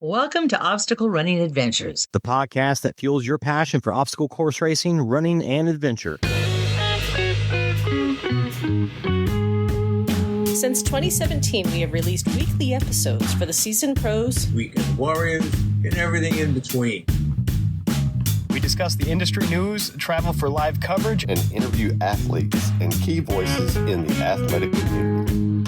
Welcome to Obstacle Running Adventures, the podcast that fuels your passion for obstacle course racing, running, and adventure. Since 2017, we have released weekly episodes for the seasoned pros, weekend warriors, and everything in between. We discuss the industry news, travel for live coverage, and interview athletes and key voices in the athletic community.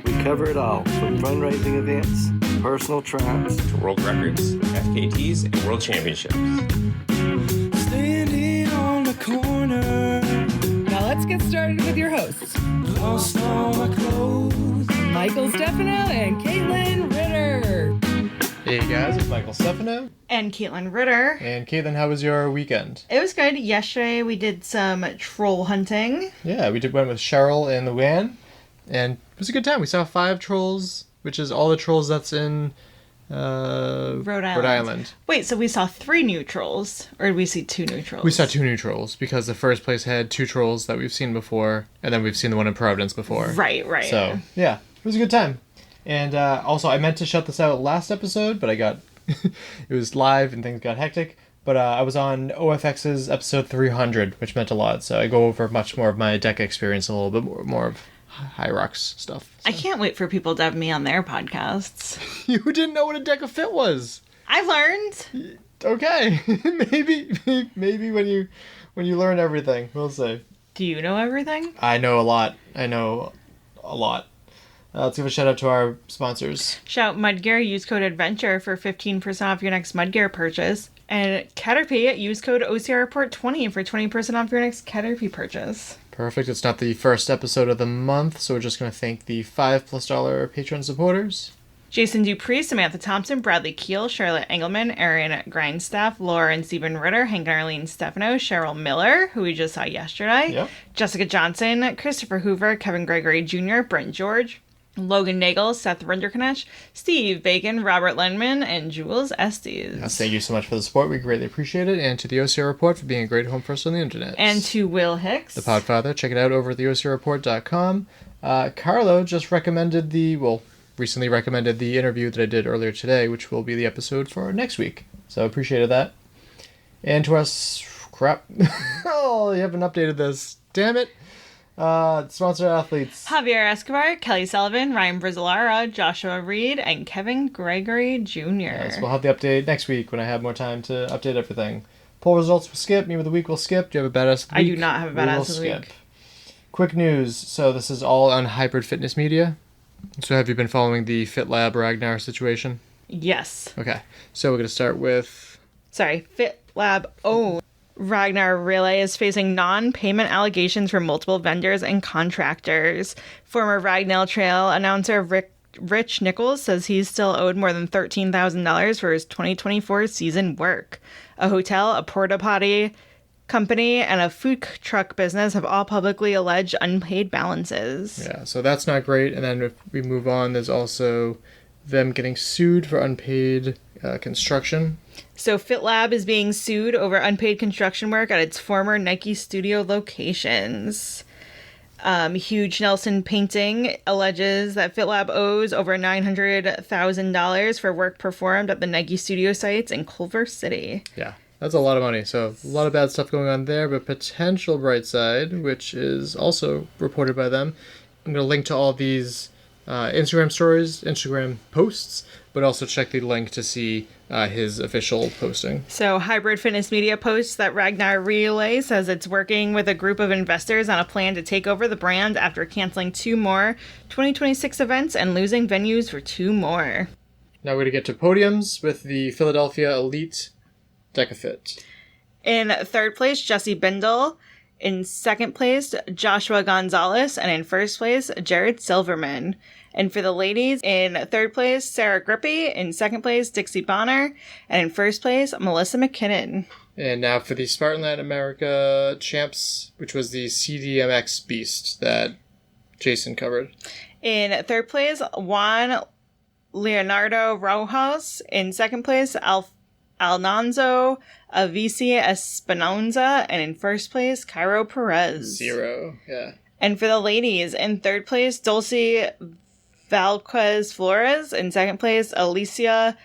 We cover it all, from fundraising events, personal trials, to world records, FKTs, and world championships. Standing on the corner. Now let's get started with your hosts. Lost all my clothes. Michael Stefano and Caitlin Ritter. Hey guys, it's Michael Stefano. And Caitlin Ritter. And Caitlin, how was your weekend? It was good. Yesterday we did some troll hunting. Yeah, went with Cheryl and Luann, and it was a good time. We saw 5 trolls, which is all the trolls that's in Rhode Island. Wait, so we saw 3 new trolls, or did we see 2 new trolls? We saw 2 new trolls, because the first place had 2 trolls that we've seen before, and then we've seen the one in Providence before. Right. So, yeah, it was a good time. And also, I meant to shut this out last episode, but I got... it was live and things got hectic. But I was on OFX's episode 300, which meant a lot. So I go over much more of my deck experience, a little bit more of High Rocks stuff. So. I can't wait for people to have me on their podcasts. You didn't know what a deck of fit was. I learned. Okay. maybe when you learn everything, we'll see. Do you know everything? I know a lot. Let's give a shout out to our sponsors. Shout Mudgear, use code ADVENTURE for 15% off your next Mudgear purchase. And Caterpie, use code OCRReport20 for 20% off your next Caterpie purchase. Perfect. It's not the first episode of the month, so we're just going to thank the $5+ Patreon supporters. Jason Dupree, Samantha Thompson, Bradley Keel, Charlotte Engelman, Aaron Grindstaff, Laura and Stephen Ritter, Hank and Arlene Stefano, Cheryl Miller, who we just saw yesterday, yep. Jessica Johnson, Christopher Hoover, Kevin Gregory Jr., Brent George, Logan Nagel, Seth Rinderknecht, Steve Bacon, Robert Lindman, and Jules Estes. Yes, thank you so much for the support. We greatly appreciate it. And to the OCR Report for being a great home for us on the internet. And to Will Hicks, the Podfather. Check it out over at theocrreport.com. Carlo just recently recommended the interview that I did earlier today, which will be the episode for next week. So appreciated that. And to us, crap. Oh, you haven't updated this. Damn it. Sponsored athletes: Javier Escobar, Kelly Sullivan, Ryan Brizzolara, Joshua Reed, and Kevin Gregory Jr. Yes, we'll have the update next week when I have more time to update everything. Poll results will skip. Meme of the week will skip. Do you have a badass of the week? I do not have a badass of the week. Quick news. So this is all on Hybrid Fitness Media. So have you been following the FitLab Ragnar situation? Yes. Okay. So we're going to start with... FitLab owned Ragnar Relay is facing non-payment allegations from multiple vendors and contractors. Former Ragnell Trail announcer Rich Nichols says he's still owed more than $13,000 for his 2024 season work. A hotel, a porta potty company, and a food truck business have all publicly alleged unpaid balances. Yeah, so that's not great. And then if we move on, there's also them getting sued for unpaid construction. So FitLab is being sued over unpaid construction work at its former Nike studio locations. Huge Nelson Painting alleges that FitLab owes over $900,000 for work performed at the Nike studio sites in Culver City. Yeah, that's a lot of money. So a lot of bad stuff going on there, but potential bright side, which is also reported by them. I'm going to link to all these Instagram posts, but also check the link to see his official posting. So Hybrid Fitness Media posts that Ragnar Relay says it's working with a group of investors on a plan to take over the brand after canceling 2 more 2026 events and losing venues for 2 more. Now we're going to get to podiums with the Philadelphia Elite Decafit. In 3rd place, Jesse Bindle. In 2nd place, Joshua Gonzalez. And in 1st place, Jared Silverman. And for the ladies, in 3rd place, Sarah Grippy. In 2nd place, Dixie Bonner. And in 1st place, Melissa McKinnon. And now for the Spartan Latin America Champs, which was the CDMX Beast that Jason covered. In 3rd place, Juan Leonardo Rojas. In 2nd place, Alonso Avisi Espinoza. And in 1st place, Cairo Perez. 0, yeah. And for the ladies, in 3rd place, Dulce Valquez Flores. In 2nd place, Alicia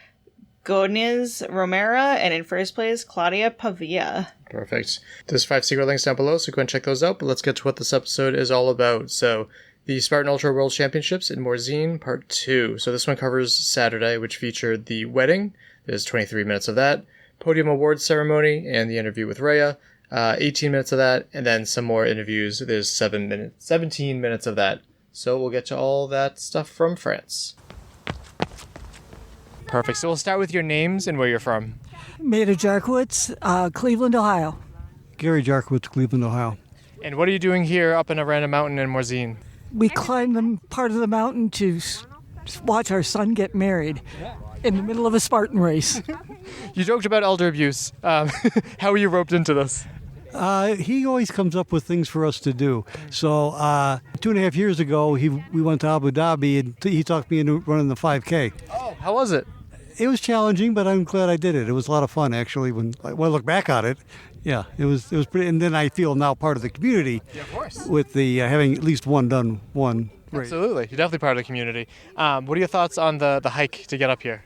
Godinez Romera, and in first place, Claudia Pavia. Perfect. There's 5 secret links down below, so go and check those out. But let's get to what this episode is all about. So, the Spartan Ultra World Championships in Morzine, Part 2. So this one covers Saturday, which featured the wedding. There's 23 minutes of that. Podium awards ceremony and the interview with Rhea. 18 minutes of that, and then some more interviews. There's 17 minutes of that. So we'll get to all that stuff from France. Perfect. So we'll start with your names and where you're from. Maida Jarkowitz, Cleveland, Ohio. Gary Jarkowitz, Cleveland, Ohio. And what are you doing here up in a random mountain in Morzine? We climbed the part of the mountain to watch our son get married in the middle of a Spartan race. You joked about elder abuse. How were you roped into this? He always comes up with things for us to do. So 2.5 years ago, we went to Abu Dhabi, and he talked me into running the 5K. Oh, how was it? It was challenging, but I'm glad I did it. It was a lot of fun, actually. When I look back on it, yeah, it was pretty. And then I feel now part of the community. Yeah, of course. With the having at least one race. Absolutely, you're definitely part of the community. What are your thoughts on the hike to get up here?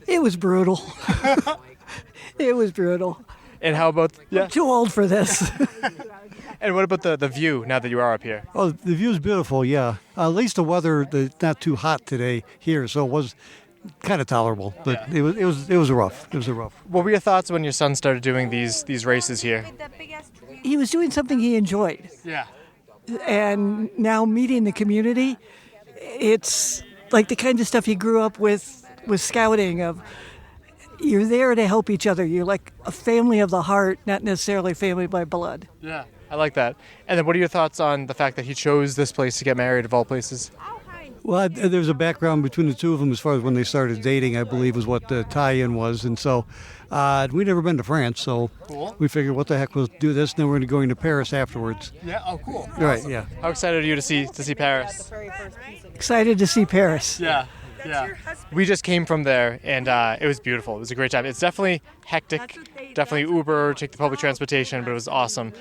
It was brutal. It was brutal. And how about... Yeah. I'm too old for this. And what about the view now that you are up here? Oh, the view's beautiful, yeah. At least the weather, not too hot today here, so it was kind of tolerable. But yeah. it was rough. It was rough. What were your thoughts when your son started doing these races here? He was doing something he enjoyed. Yeah. And now meeting the community, it's like the kind of stuff he grew up with scouting of... You're there to help each other. You're like a family of the heart, not necessarily family by blood. Yeah, I like that. And then what are your thoughts on the fact that he chose this place to get married of all places? Well, there's a background between the two of them as far as when they started dating, I believe, was what the tie-in was. And so we'd never been to France, so cool. We figured, what the heck, we'll do this, and then we're going to go into Paris afterwards. Yeah, oh, cool. Right, yeah. How excited are you to see Paris? Excited to see Paris. Yeah. Yeah, we just came from there, and it was beautiful. It was a great time. It's definitely hectic, definitely Uber, take the public transportation, but it was awesome.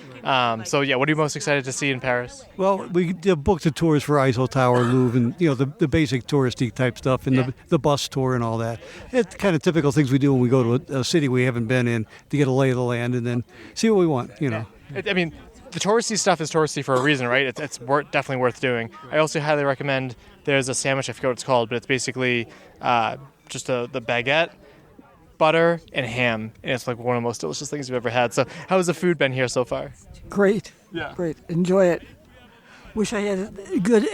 So yeah, what are you most excited to see in Paris? Well, we booked the tours for Eiffel Tower, Louvre, and the basic touristy type stuff, and the bus tour and all that. It's kind of typical things we do when we go to a city we haven't been in to get a lay of the land, and then see what we want. I mean, the touristy stuff is touristy for a reason, right? It's definitely worth doing. I also highly recommend. There's a sandwich, I forget what it's called, but it's basically just the baguette, butter, and ham. And it's like one of the most delicious things you've ever had. So how has the food been here so far? Great. Yeah. Great. Enjoy it. Wish I had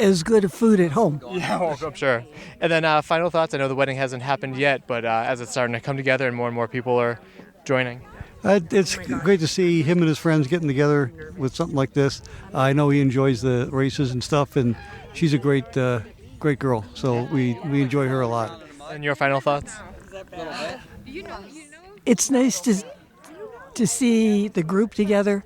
as good food at home. Yeah, well, I'm sure. And then final thoughts. I know the wedding hasn't happened yet, but as it's starting to come together and more people are joining. It's great to see him and his friends getting together with something like this. I know he enjoys the races and stuff, and she's a great girl, so we enjoy her a lot. And your final thoughts? It's nice to see the group together,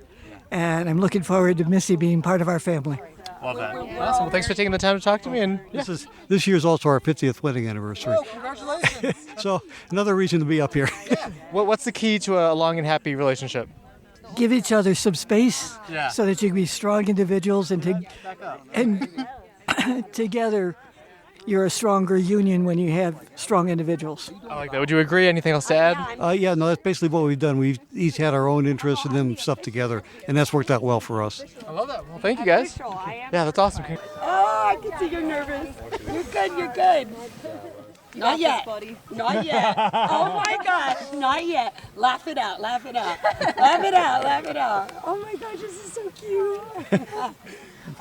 and I'm looking forward to Missy being part of our family. Love that. Awesome. Well, thanks for taking the time to talk to me. And yeah. This year's also our 50th wedding anniversary. Oh, congratulations! So another reason to be up here. Yeah. What's the key to a long and happy relationship? Give each other some space, so that you can be strong individuals, and together you're a stronger union when you have strong individuals. I like that. Would you agree? Anything else to add? Yeah, no, that's basically what we've done. We've each had our own interests and then stuff together, and that's worked out well for us. I love that. Well, thank you guys. Yeah, that's awesome. Oh, I can see you're nervous. You're good. Not yet. Not yet. Oh my gosh, not yet. Laugh it out. Laugh it out. Oh my gosh, this is so cute.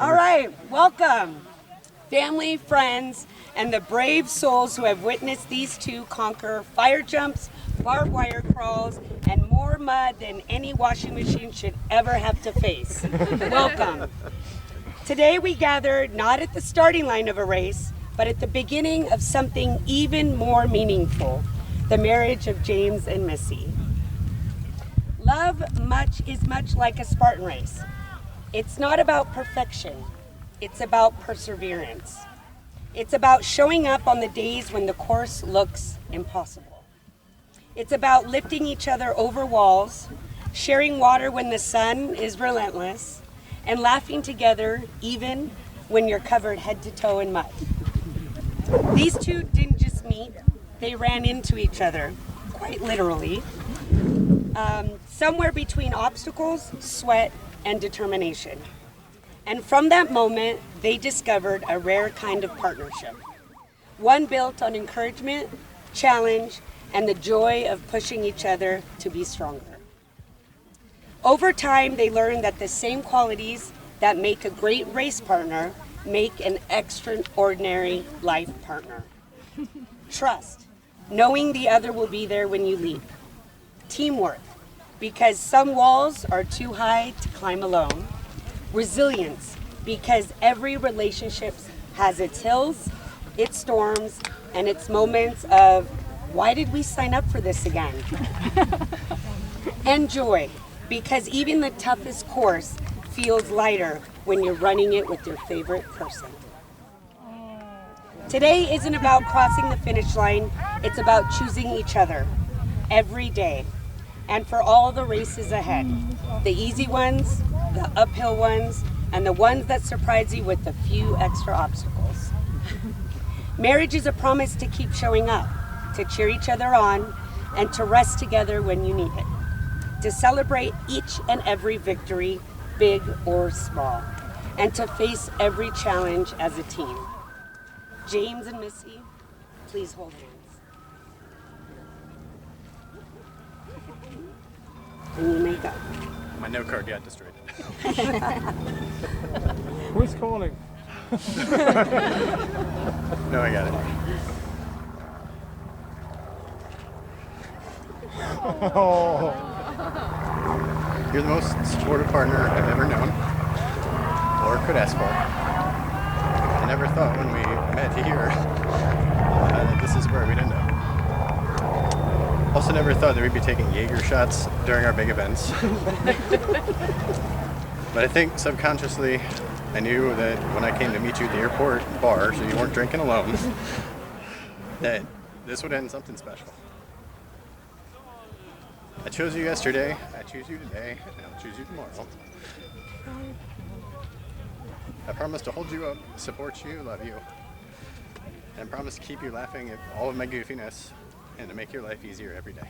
All right, welcome. Family, friends, and the brave souls who have witnessed these two conquer fire jumps, barbed wire crawls, and more mud than any washing machine should ever have to face. Welcome. Today we gather not at the starting line of a race, but at the beginning of something even more meaningful, the marriage of James and Missy. Love is much like a Spartan race. It's not about perfection. It's about perseverance. It's about showing up on the days when the course looks impossible. It's about lifting each other over walls, sharing water when the sun is relentless, and laughing together even when you're covered head to toe in mud. These two didn't just meet, they ran into each other, quite literally, somewhere between obstacles, sweat, and determination. And from that moment, they discovered a rare kind of partnership. One built on encouragement, challenge, and the joy of pushing each other to be stronger. Over time, they learned that the same qualities that make a great race partner make an extraordinary life partner. Trust, knowing the other will be there when you leap. Teamwork, because some walls are too high to climb alone. Resilience, because every relationship has its hills, its storms, and its moments of, why did we sign up for this again? And joy, because even the toughest course feels lighter when you're running it with your favorite person. Today isn't about crossing the finish line, it's about choosing each other every day. And for all the races ahead, the easy ones, the uphill ones, and the ones that surprise you with a few extra obstacles. Marriage is a promise to keep showing up, to cheer each other on, and to rest together when you need it. To celebrate each and every victory, big or small, and to face every challenge as a team. James and Missy, please hold hands. And you may go. My note card got destroyed. Who's calling? No, I got it. Oh. You're the most supportive partner I've ever known, or could ask for. I never thought when we met here that this is where we'd end up. Also never thought that we'd be taking Jaeger shots during our big events. But I think subconsciously I knew that when I came to meet you at the airport bar, so you weren't drinking alone, that this would end something special. I chose you yesterday, I choose you today, and I'll choose you tomorrow. I promise to hold you up, support you, love you, and I promise to keep you laughing at all of my goofiness and to make your life easier every day.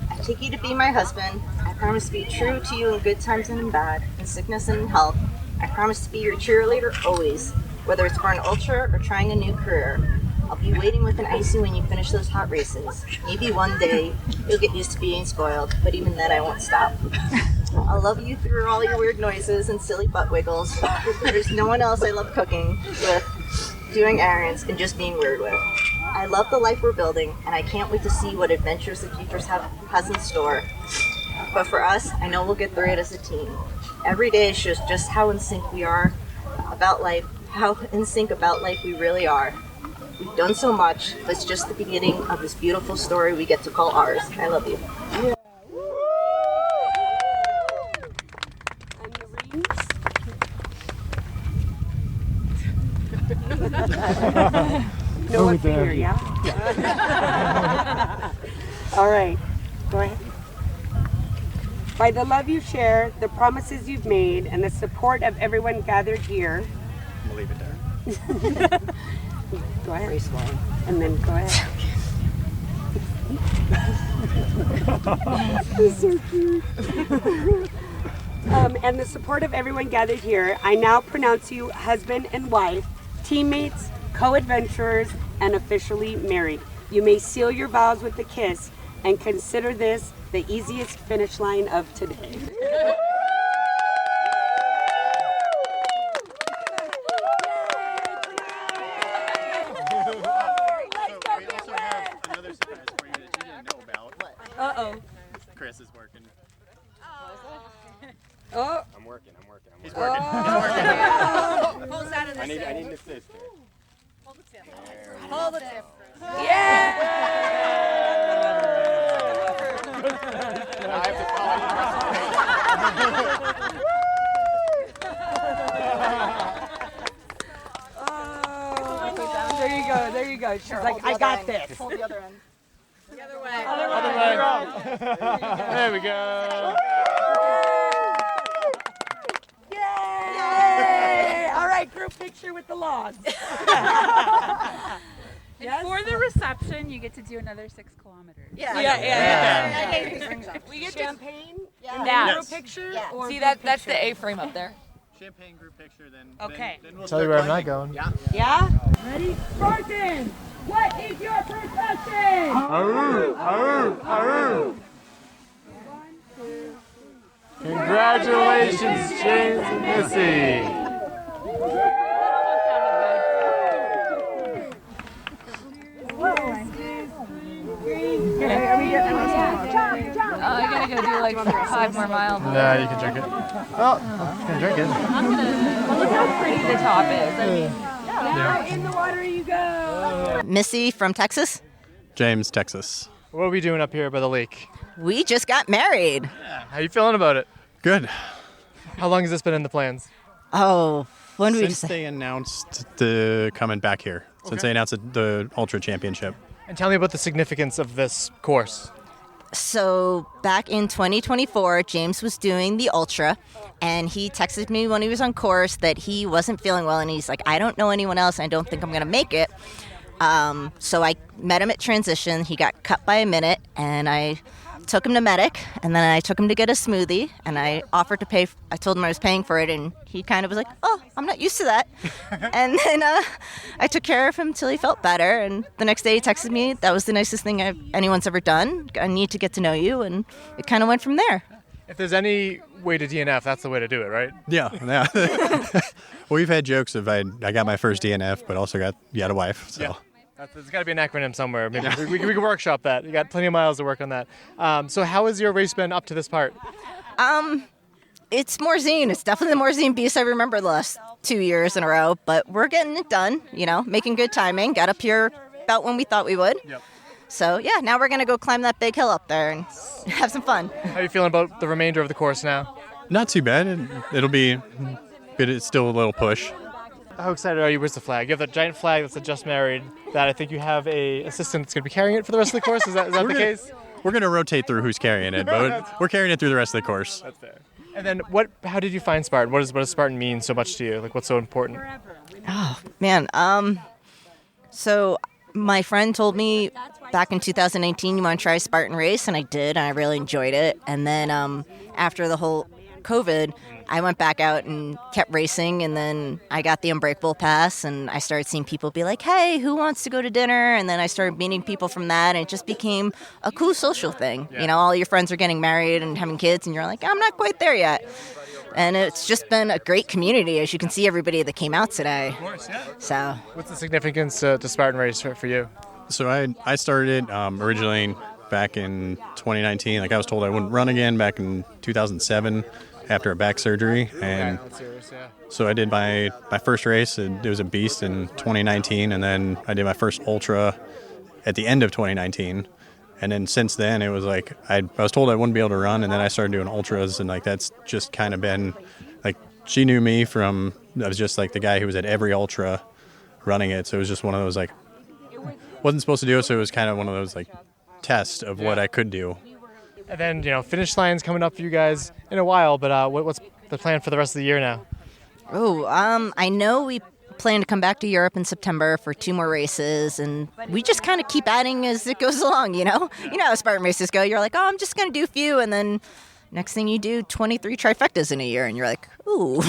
I take you to be my husband. I promise to be true to you in good times and in bad, in sickness and in health. I promise to be your cheerleader always, whether it's for an ultra or trying a new career. I'll be waiting with an icy when you finish those hot races. Maybe one day you'll get used to being spoiled, but even then I won't stop. I'll love you through all your weird noises and silly butt wiggles. There's no one else I love cooking with, doing errands, and just being weird with. I love the life we're building, and I can't wait to see what adventures the future has in store. But for us, I know we'll get through it as a team. Every day shows just how in sync we are about life, how in sync about life we really are. We've done so much, but it's just the beginning of this beautiful story we get to call ours. I love you. Yeah. And the rings? No one finger, yeah? All right, go ahead. By the love you share, the promises you've made, and the support of everyone gathered here. I'm gonna leave it there. Go ahead. And then go ahead. This is so cute. And the support of everyone gathered here, I now pronounce you husband and wife, teammates, co-adventurers, and officially married. You may seal your vows with a kiss and consider this the easiest finish line of today. Uh-oh. Chris is working. Oh. I'm working. He's working. Oh. He's working. Pulls out of the I need an assist here. Hold the tip. Hold the tip. Yeah! I have to follow Oh, there you go. She's like, I got this. Hold the other end. The other way. Other way. There we go. picture with the logs. And for the reception, you get to do another 6 kilometers. Yeah. We get champagne. Yeah. Picture. Yeah. Or See, group that's picture? the A-frame up there. Champagne group picture, then. Okay. Then we'll Tell you where I'm not going. Yeah. Yeah. Ready? Spartan, what is your profession? Aroo, aroo, aroo. Congratulations, James and Missy. I gotta go do like 5 more miles. Nah, you can drink it. Oh, I'm gonna drink it. Look how pretty the top is. I mean, Now in the water you go. Missy from Texas. James, Texas. What are we doing up here by the lake? We just got married. How you feeling about it? Good. How long has this been in the plans? Oh, when did we Since they announced the coming back here. Since they announced the Ultra Championship. And tell me about the significance of this course. So back in 2024, James was doing the Ultra, and he texted me when he was on course that he wasn't feeling well, and he's like, I don't know anyone else, and I don't think I'm going to make it. So I met him at transition. He got cut by a minute, and I took him to Medic, and then I took him to get a smoothie, and I offered to pay. I told him I was paying for it, and he kind of was like, oh, I'm not used to that. And then I took care of him till he felt better, and the next day he texted me, that was the nicest thing anyone's ever done. I need to get to know you, and it kind of went from there. If there's any way to DNF, that's the way to do it, right? Yeah. We've had jokes of I got my first DNF, but also got a wife. So. Yeah. There's got to be an acronym somewhere. Maybe we can workshop that. You got plenty of miles to work on that. So how has your race been up to this part? It's Morzine. It's definitely the Morzine beast I remember the last 2 years in a row, but we're getting it done, making good timing. Got up here about when we thought we would. Yep. So, yeah, now we're going to go climb that big hill up there and have some fun. How are you feeling about the remainder of the course now? Not too bad. It'll be, but it's still a little push. How excited are you? Where's the flag? You have that giant flag that said just married. That I think you have a assistant that's going to be carrying it for the rest of the course. Is that the case? We're going to rotate through who's carrying it, but we're carrying it through the rest of the course. That's fair. And then how did you find Spartan? What does Spartan mean so much to you? Like, what's so important? Oh, man. So my friend told me back in 2019, you want to try Spartan Race, and I did, and I really enjoyed it. And then after the whole COVID, I went back out and kept racing, and then I got the Unbreakable Pass, and I started seeing people be like, hey, who wants to go to dinner? And then I started meeting people from that, and it just became a cool social thing. Yeah. All your friends are getting married and having kids, and you're like, I'm not quite there yet. And it's just been a great community, as you can see everybody that came out today. Of course, yeah. So, what's the significance to Spartan Race for you? So I started originally back in 2019. Like I was told I wouldn't run again back in 2007 after a back surgery. And so I did my first race, and it was a beast in 2019. And then I did my first ultra at the end of 2019. And then since then, it was like I was told I wouldn't be able to run, and then I started doing ultras, and like that's just kind of been like she knew me from I was just like the guy who was at every ultra running it. So it was just one of those like wasn't supposed to do it, so it was kind of one of those like tests of what I could do. And then finish line's coming up for you guys in a while, but what's the plan for the rest of the year now? Oh, I know we plan to come back to Europe in September for 2 more races, and we just kind of keep adding as it goes along, You know how Spartan races go. You're like, oh, I'm just going to do a few, and then next thing you do 23 trifectas in a year, and you're like, ooh.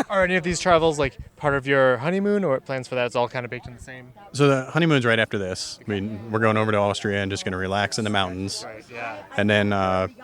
Are any of these travels like part of your honeymoon, or plans for that? It's all kind of baked in the same? So the honeymoon's right after this. I mean, we're going over to Austria and just going to relax in the mountains. Right, yeah. And then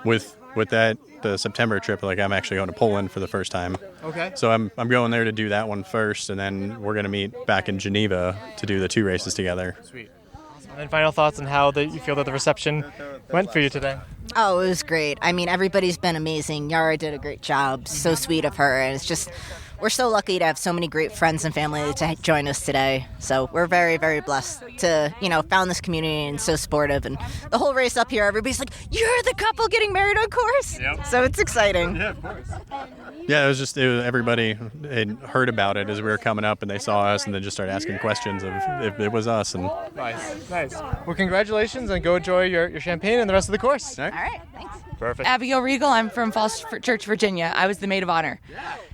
with that, the September trip, like I'm actually going to Poland for the first time. Okay. So I'm going there to do that one first, and then we're going to meet back in Geneva to do the 2 races together. Sweet. Awesome. And then final thoughts on how you feel that the reception went for you today? Oh, it was great. I mean, everybody's been amazing. Yara did a great job. So sweet of her. And it's just, we're so lucky to have so many great friends and family to join us today. So we're very, very blessed to, found this community and so supportive. And the whole race up here, everybody's like, you're the couple getting married on course. Yep. So it's exciting. Yeah, of course. Yeah, it was everybody had heard about it as we were coming up, and they saw us and then just started asking questions of if it was us. And Nice. Well, congratulations, and go enjoy your champagne and the rest of the course. All right, thanks. Perfect. Abigail Regal. I'm from Falls Church, Virginia. I was the maid of honor.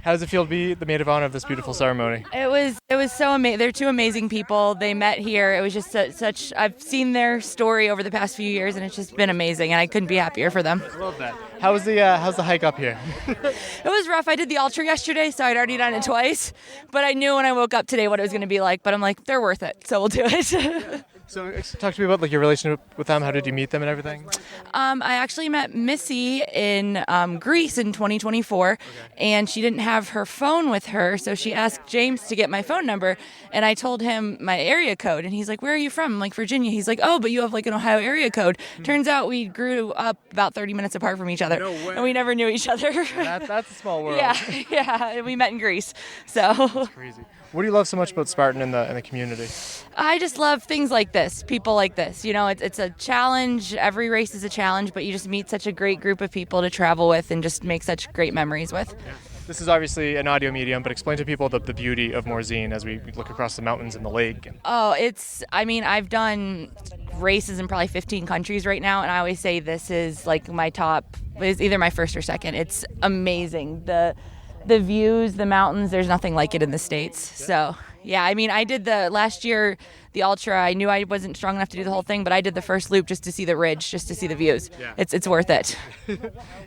How does it feel to be the maid of honor of this beautiful ceremony? It was so amazing. They're two amazing people. They met here. It was just such. I've seen their story over the past few years, and it's just been amazing. And I couldn't be happier for them. I love that. How's the hike up here? It was rough. I did the ultra yesterday, so I'd already done it twice. But I knew when I woke up today what it was going to be like. But I'm like, they're worth it, so we'll do it. So talk to me about like your relationship with them. How did you meet them and everything? I actually met Missy in Greece in 2024, and she didn't have her phone with her, so she asked James to get my phone number, and I told him my area code, and he's like, "Where are you from?" I'm like, "Virginia." He's like, "Oh, but you have like an Ohio area code." Turns out we grew up about 30 minutes apart from each other, and we never knew each other. That's a small world. Yeah, we met in Greece, so. That's crazy. What do you love so much about Spartan in the community? I just love things like this, people like this. You know, it's a challenge. Every race is a challenge, but you just meet such a great group of people to travel with and just make such great memories with. Yeah. This is obviously an audio medium, but explain to people the beauty of Morzine as we look across the mountains and the lake. Oh, I've done races in probably 15 countries right now, and I always say this is like is either my first or second. It's amazing. The views, the mountains, there's nothing like it in the States. So, yeah, I mean, I did last year, the ultra. I knew I wasn't strong enough to do the whole thing, but I did the first loop just to see the ridge, just to see the views. Yeah. It's worth it.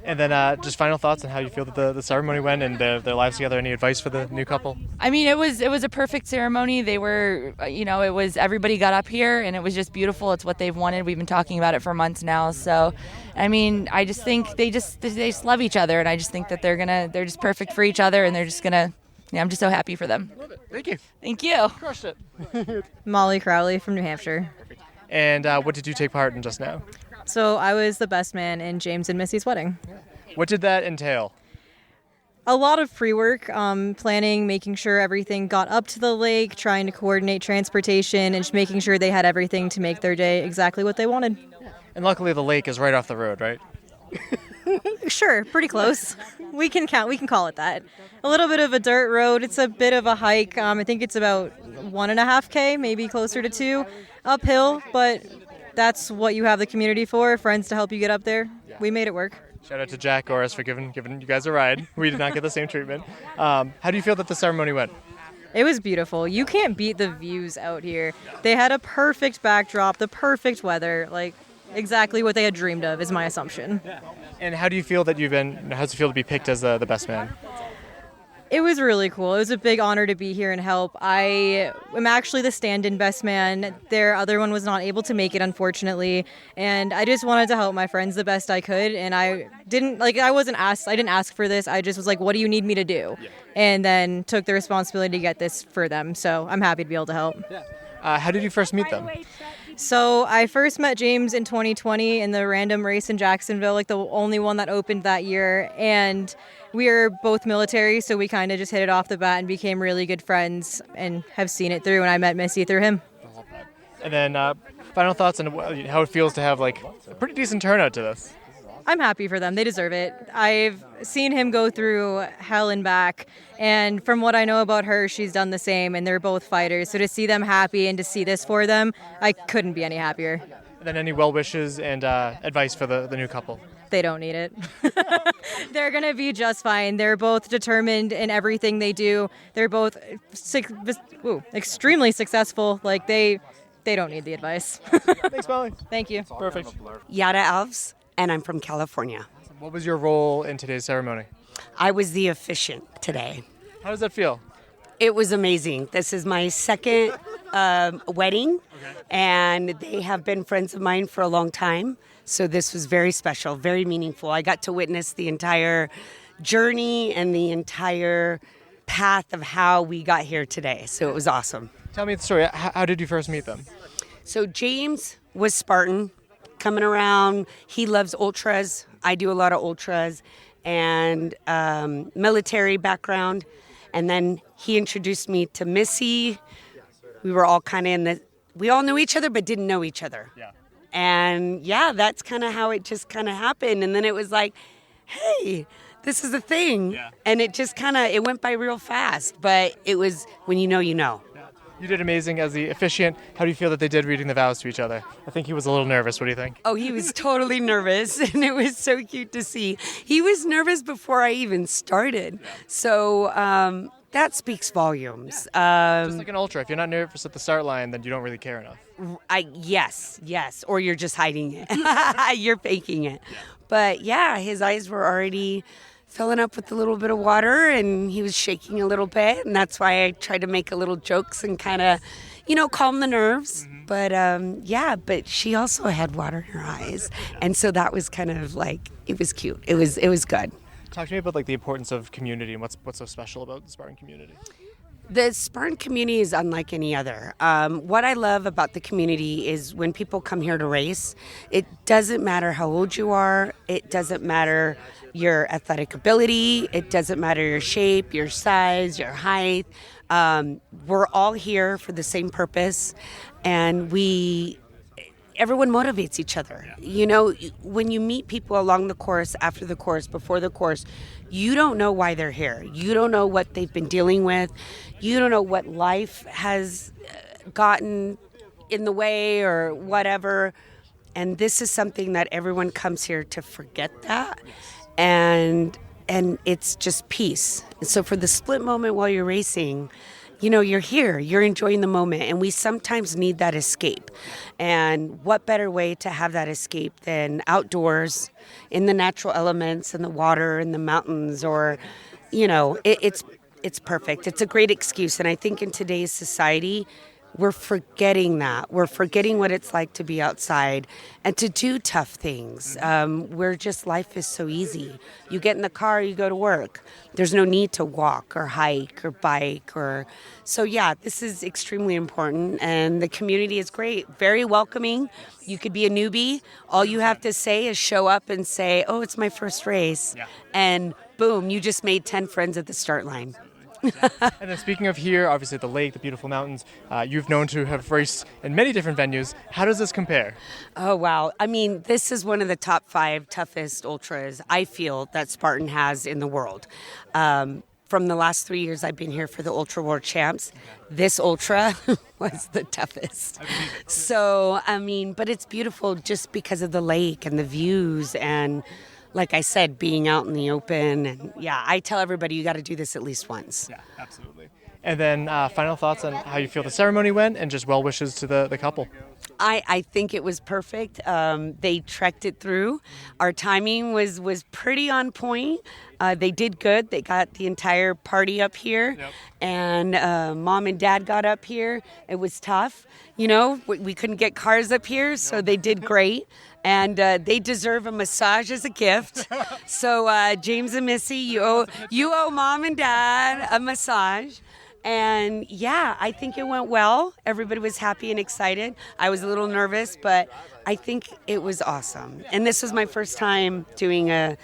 And then just final thoughts on how you feel that the ceremony went and their lives together. Any advice for the new couple? I mean, it was a perfect ceremony. They were, it was, everybody got up here and it was just beautiful. It's what they've wanted. We've been talking about it for months now. So, I mean, I just think they just love each other, and I just think that they're just perfect for each other, and they're just gonna. Yeah, I'm just so happy for them. Love it. Thank you. Thank you. Crushed it. Molly Crowley from New Hampshire. Perfect. And what did you take part in just now? So I was the best man in James and Missy's wedding. What did that entail? A lot of pre-work, planning, making sure everything got up to the lake, trying to coordinate transportation, and just making sure they had everything to make their day exactly what they wanted. And luckily the lake is right off the road, right? Sure, pretty close. We can call it that. A little bit of a dirt road. It's a bit of a hike. I think it's about 1.5K, maybe closer to 2, uphill, but that's what you have the community for, friends to help you get up there. Yeah. We made it work. Shout out to Jack Goris for giving you guys a ride. We did not get the same treatment. How do you feel that the ceremony went? It was beautiful. You can't beat the views out here. They had a perfect backdrop, the perfect weather, like exactly what they had dreamed of is my assumption. Yeah. And how do you feel that how does it feel to be picked as the best man? It was really cool. It was a big honor to be here and help. I am actually the stand-in best man. Their other one was not able to make it, unfortunately, and I just wanted to help my friends the best I could. And I didn't ask for this. I just was like, "What do you need me to do?" Yeah. And then took the responsibility to get this for them. So I'm happy to be able to help. Yeah. How did you first meet them? So I first met James in 2020 in the random race in Jacksonville, like the only one that opened that year. And we are both military, so we kind of just hit it off the bat and became really good friends and have seen it through. And I met Missy through him. And then final thoughts on how it feels to have like a pretty decent turnout to this. I'm happy for them. They deserve it. I've seen him go through hell and back, and from what I know about her, she's done the same, and they're both fighters. So to see them happy and to see this for them, I couldn't be any happier. And then any well wishes and advice for the new couple? They don't need it. They're going to be just fine. They're both determined in everything they do. They're both extremely successful. Like they don't need the advice. Thanks, Molly. Thank you. Perfect. Yada Alves, and I'm from California. What was your role in today's ceremony? I was the officiant today. How does that feel? It was amazing. This is my second wedding, and they have been friends of mine for a long time. So this was very special, very meaningful. I got to witness the entire journey and the entire path of how we got here today. So it was awesome. Tell me the story. How did you first meet them? So James was Spartan, coming around. He loves ultras. I do a lot of ultras and military background. And then he introduced me to Missy. We were all kind of we all knew each other but didn't know each other. Yeah. And yeah, that's kind of how it just kind of happened. And then it was like, hey, this is a thing. Yeah. And it just it went by real fast. But it was when you know, you know. You did amazing as the officiant. How do you feel that they did reading the vows to each other? I think he was a little nervous. What do you think? Oh, he was totally nervous, and it was so cute to see. He was nervous before I even started. So that speaks volumes. Just like an ultra. If you're not nervous at the start line, then you don't really care enough. Yes. Or you're just hiding it. You're faking it. Yeah. But yeah, his eyes were already filling up with a little bit of water, and he was shaking a little bit, and that's why I tried to make a little jokes and kind of, calm the nerves. Mm-hmm. But but she also had water in her eyes, and so that was kind of like, it was cute. It was good. Talk to me about like the importance of community and what's so special about the Spartan community. The Spartan community is unlike any other. What I love about the community is when people come here to race, it doesn't matter how old you are, it doesn't matter your athletic ability, it doesn't matter your shape, your size, your height. We're all here for the same purpose, and everyone motivates each other. When you meet people along the course, after the course, before the course, you don't know why they're here. You don't know what they've been dealing with. You don't know what life has gotten in the way or whatever. And this is something that everyone comes here to forget that. And it's just peace. And so for the split moment while you're racing, you're here, you're enjoying the moment, and we sometimes need that escape. And what better way to have that escape than outdoors in the natural elements and the water and the mountains, or, it's perfect. It's a great excuse. And I think in today's society, we're forgetting that. We're forgetting what it's like to be outside and to do tough things. Life is so easy. You get in the car, you go to work. There's no need to walk or hike or bike So yeah, this is extremely important, and the community is great. Very welcoming. You could be a newbie. All you have to say is show up and say, "Oh, it's my first race." Yeah. And boom, you just made 10 friends at the start line. And then speaking of here, obviously the lake, the beautiful mountains, you've known to have raced in many different venues. How does this compare? Oh, wow. I mean, this is one of the top 5 toughest ultras I feel that Spartan has in the world. From the last 3 years I've been here for the Ultra World Champs, this ultra was the toughest. So, but it's beautiful just because of the lake and the views and, like I said, being out in the open. And yeah, I tell everybody you got to do this at least once. Yeah, absolutely. And then final thoughts on how you feel the ceremony went, and just well wishes to the couple. I think it was perfect. They trekked it through. Our timing was pretty on point. They did good. They got the entire party up here. Yep. And mom and dad got up here. It was tough. We couldn't get cars up here, so they did great. And they deserve a massage as a gift. So James and Missy, you owe mom and dad a massage. And yeah, I think it went well. Everybody was happy and excited. I was a little nervous, but I think it was awesome. And this was my first time doing a,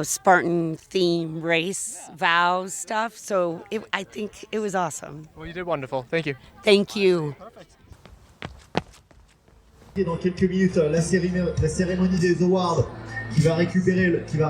Spartan theme race, vows stuff. So I think it was awesome. Well, you did wonderful. Thank you. Thank you. Perfect. Dans quelques minutes, la cérémonie des awards qui va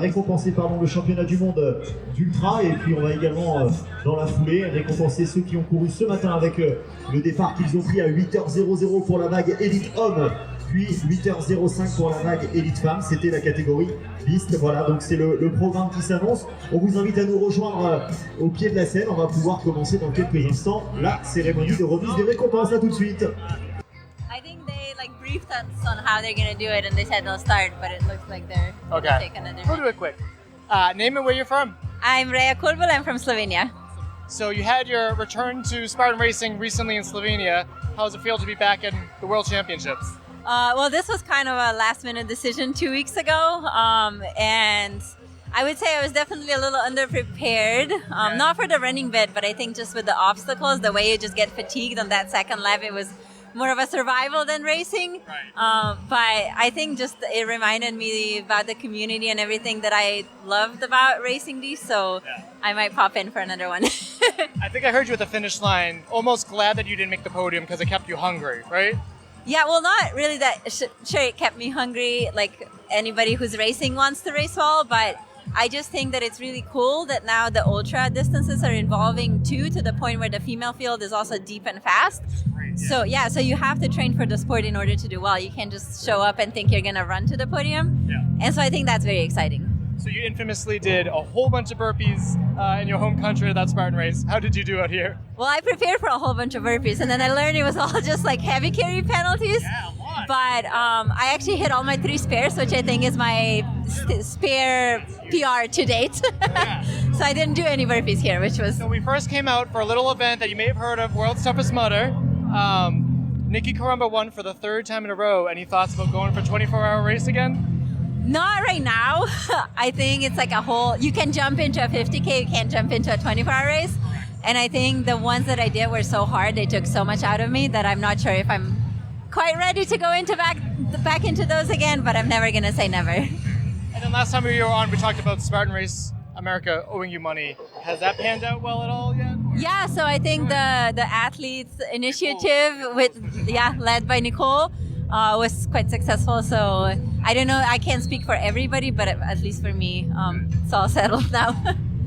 récompenser le championnat du monde d'ultra, et puis on va également dans la foulée récompenser ceux qui ont couru ce matin avec le départ qu'ils ont pris à 8h00 pour la vague élite homme, puis 8h05 pour la vague élite femme. C'était la catégorie piste. Voilà, donc c'est le programme qui s'annonce. On vous invite à nous rejoindre au pied de la scène. On va pouvoir commencer dans quelques instants la cérémonie de remise des récompenses. À tout de suite. I think they briefed us on how they're going to do it, and they said they'll start, but it looks like they're going to take another We'll do it quick. Name and where you're from. I'm Kolbl. I'm from Slovenia. So you had your return to Spartan Racing recently in Slovenia. How does it feel to be back in the World Championships? Well, this was kind of a last-minute decision 2 weeks ago, and I would say I was definitely a little underprepared. Not for the running bit, but I think just with the obstacles, the way you just get fatigued on that second lap, it was more of a survival than racing. Right. But I think just it reminded me about the community and everything that I loved about racing these, so I might pop in for another one. I think I heard you at the finish line, almost glad that you didn't make the podium because it kept you hungry, right? Yeah, well, not really that. Sure, it kept me hungry, like anybody who's racing wants to race well, but I just think that it's really cool that now the ultra distances are evolving too, to the point where the female field is also deep and fast. So yeah, so you have to train for the sport in order to do well. You can't just show up and think you're going to run to the podium. And so I think that's very exciting. So you infamously did a whole bunch of burpees in your home country at that Spartan race. How did you do out here? Well, I prepared for a whole bunch of burpees, and then I learned it was all just like heavy carry penalties. But I actually hit all my 3 spares, which I think is my spare PR to date. So I didn't do any burpees here, which was... So we first came out for a little event that you may have heard of, World's Toughest Mudder. Nikki Karumba won for the 3rd time in a row. Any thoughts about going for a 24-hour race again? Not right now. I think it's like a whole... You can jump into a 50K, you can't jump into a 24-hour race. And I think the ones that I did were so hard, they took so much out of me that I'm not sure if I'm quite ready to go into back into those again, but I'm never going to say never. And then last time we were on, we talked about Spartan Race America owing you money. Has that panned out well at all yet? Yeah, so I think the athletes initiative led by Nicole was quite successful. So I don't know, I can't speak for everybody, but at least for me, it's all settled now.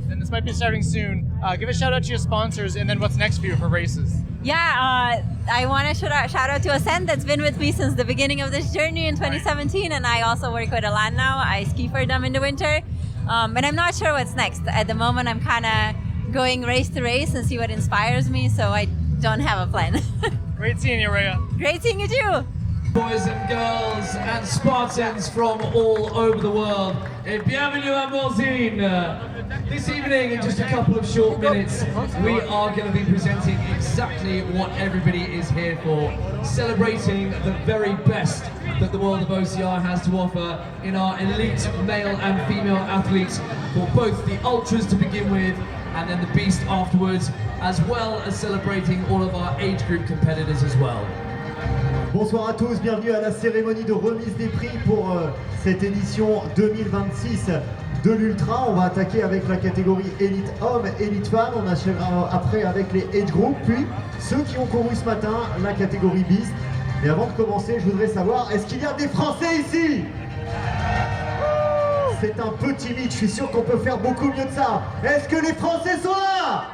And this might be starting soon. Give a shout out to your sponsors, and then what's next for you for races? Yeah, I want to shout out to Ascent that's been with me since the beginning of this journey in 2017, and I also work with Elan now. I ski for them in the winter, and I'm not sure what's next. At the moment, I'm kind of going race to race and see what inspires me, so I don't have a plan. Great seeing you, Rhea. Great seeing you too. Boys and girls and Spartans from all over the world, et bienvenue à Morzine. This evening, in just a couple of short minutes, we are going to be presenting exactly what everybody is here for, celebrating the very best that the world of OCR has to offer in our elite male and female athletes, for both the ultras to begin with and then the beast afterwards, as well as celebrating all of our age group competitors as well. Bonsoir à tous, bienvenue à la cérémonie de remise des prix pour cette édition 2026 de l'Ultra. On va attaquer avec la catégorie élite homme, élite femme. On achèvera après avec les age group, puis ceux qui ont couru ce matin, la catégorie beast. Mais avant de commencer, je voudrais savoir, est-ce qu'il y a des Français ici? C'est un peu timide, je suis sûr qu'on peut faire beaucoup mieux de ça. Est-ce que les Français sont là?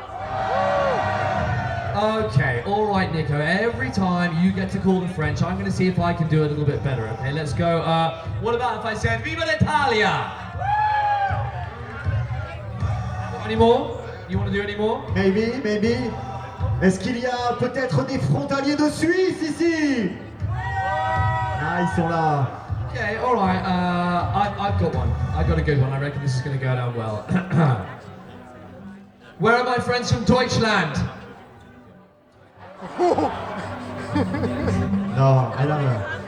Okay, all right, Nico. Every time you get to call the French, I'm going to see if I can do it a little bit better. Okay, let's go. What about if I said Viva l'Italia? Any more? You want to do any more? Maybe, maybe. Est-ce qu'il y a peut-être des frontaliers de Suisse ici? Ah, ils sont là. Okay, all right. I've got one. I've got a good one. I reckon this is going to go down well. Where are my friends from Deutschland? No, I love her.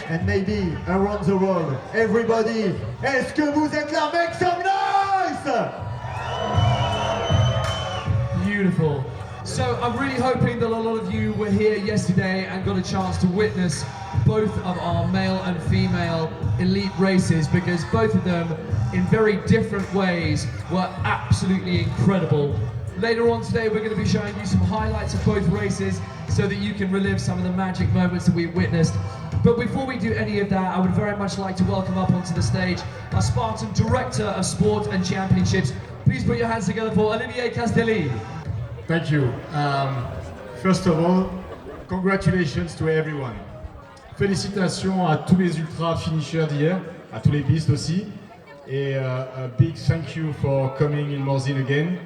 And maybe around the world, everybody, est-ce que vous êtes là? Make some noise! Beautiful. So I'm really hoping that a lot of you were here yesterday and got a chance to witness both of our male and female elite races, because both of them, in very different ways, were absolutely incredible. Later on today, we're going to be showing you some highlights of both races so that you can relive some of the magic moments that we've witnessed. But before we do any of that, I would very much like to welcome up onto the stage our Spartan Director of Sport and Championships. Please put your hands together for Olivier Castelli. Thank you. First of all, congratulations to everyone. Félicitations à tous les ultra finishers d'hier, à tous les pistes aussi. Et a big thank you for coming in Morzine again.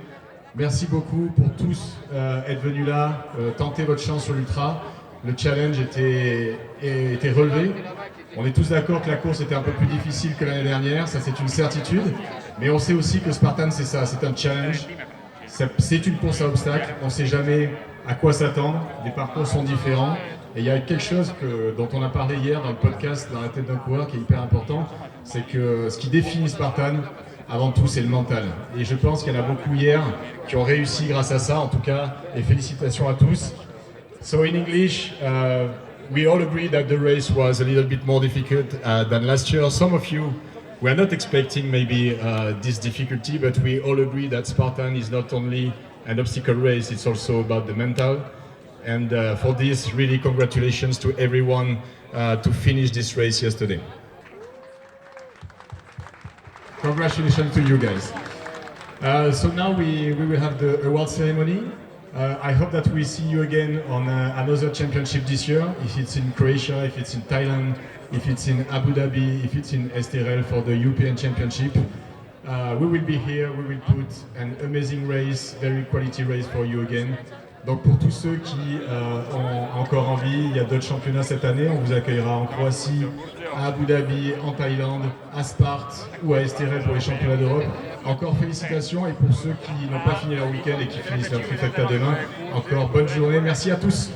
Merci beaucoup pour tous être venus là, tenter votre chance sur l'ultra. Le challenge était relevé. On est tous d'accord que la course était un peu plus difficile que l'année dernière, ça c'est une certitude. Mais on sait aussi que Spartan c'est ça, c'est un challenge. C'est une course à obstacles, on ne sait jamais à quoi s'attendre, les parcours sont différents. Et il y a quelque chose dont on a parlé hier dans le podcast, dans la tête d'un coureur, qui est hyper important, c'est que ce qui définit Spartan, avant tout, c'est le mental. Et je pense qu'il y en a beaucoup hier qui ont réussi grâce à ça, en tout cas, et félicitations à tous. So in English, we all agree that the race was a little bit more difficult than last year. Some of you were not expecting maybe this difficulty, but we all agree that Spartan is not only an obstacle race, it's also about the mental. And for this, really congratulations to everyone to finish this race yesterday. Congratulations to you guys. So now we will have the award ceremony. I hope that we see you again on another championship this year, if it's in Croatia, if it's in Thailand, if it's in Abu Dhabi, if it's in Estoril for the European Championship. We will be here, we will put an amazing race, very quality race for you again. Donc pour tous ceux qui ont encore envie, il y a d'autres championnats cette année. On vous accueillera en Croatie, à Abu Dhabi, en Thaïlande, à Sparte ou à Estoril pour les championnats d'Europe. Encore félicitations, et pour ceux qui n'ont pas fini leur week-end et qui finissent leur trifecta demain, encore bonne journée. Merci à tous.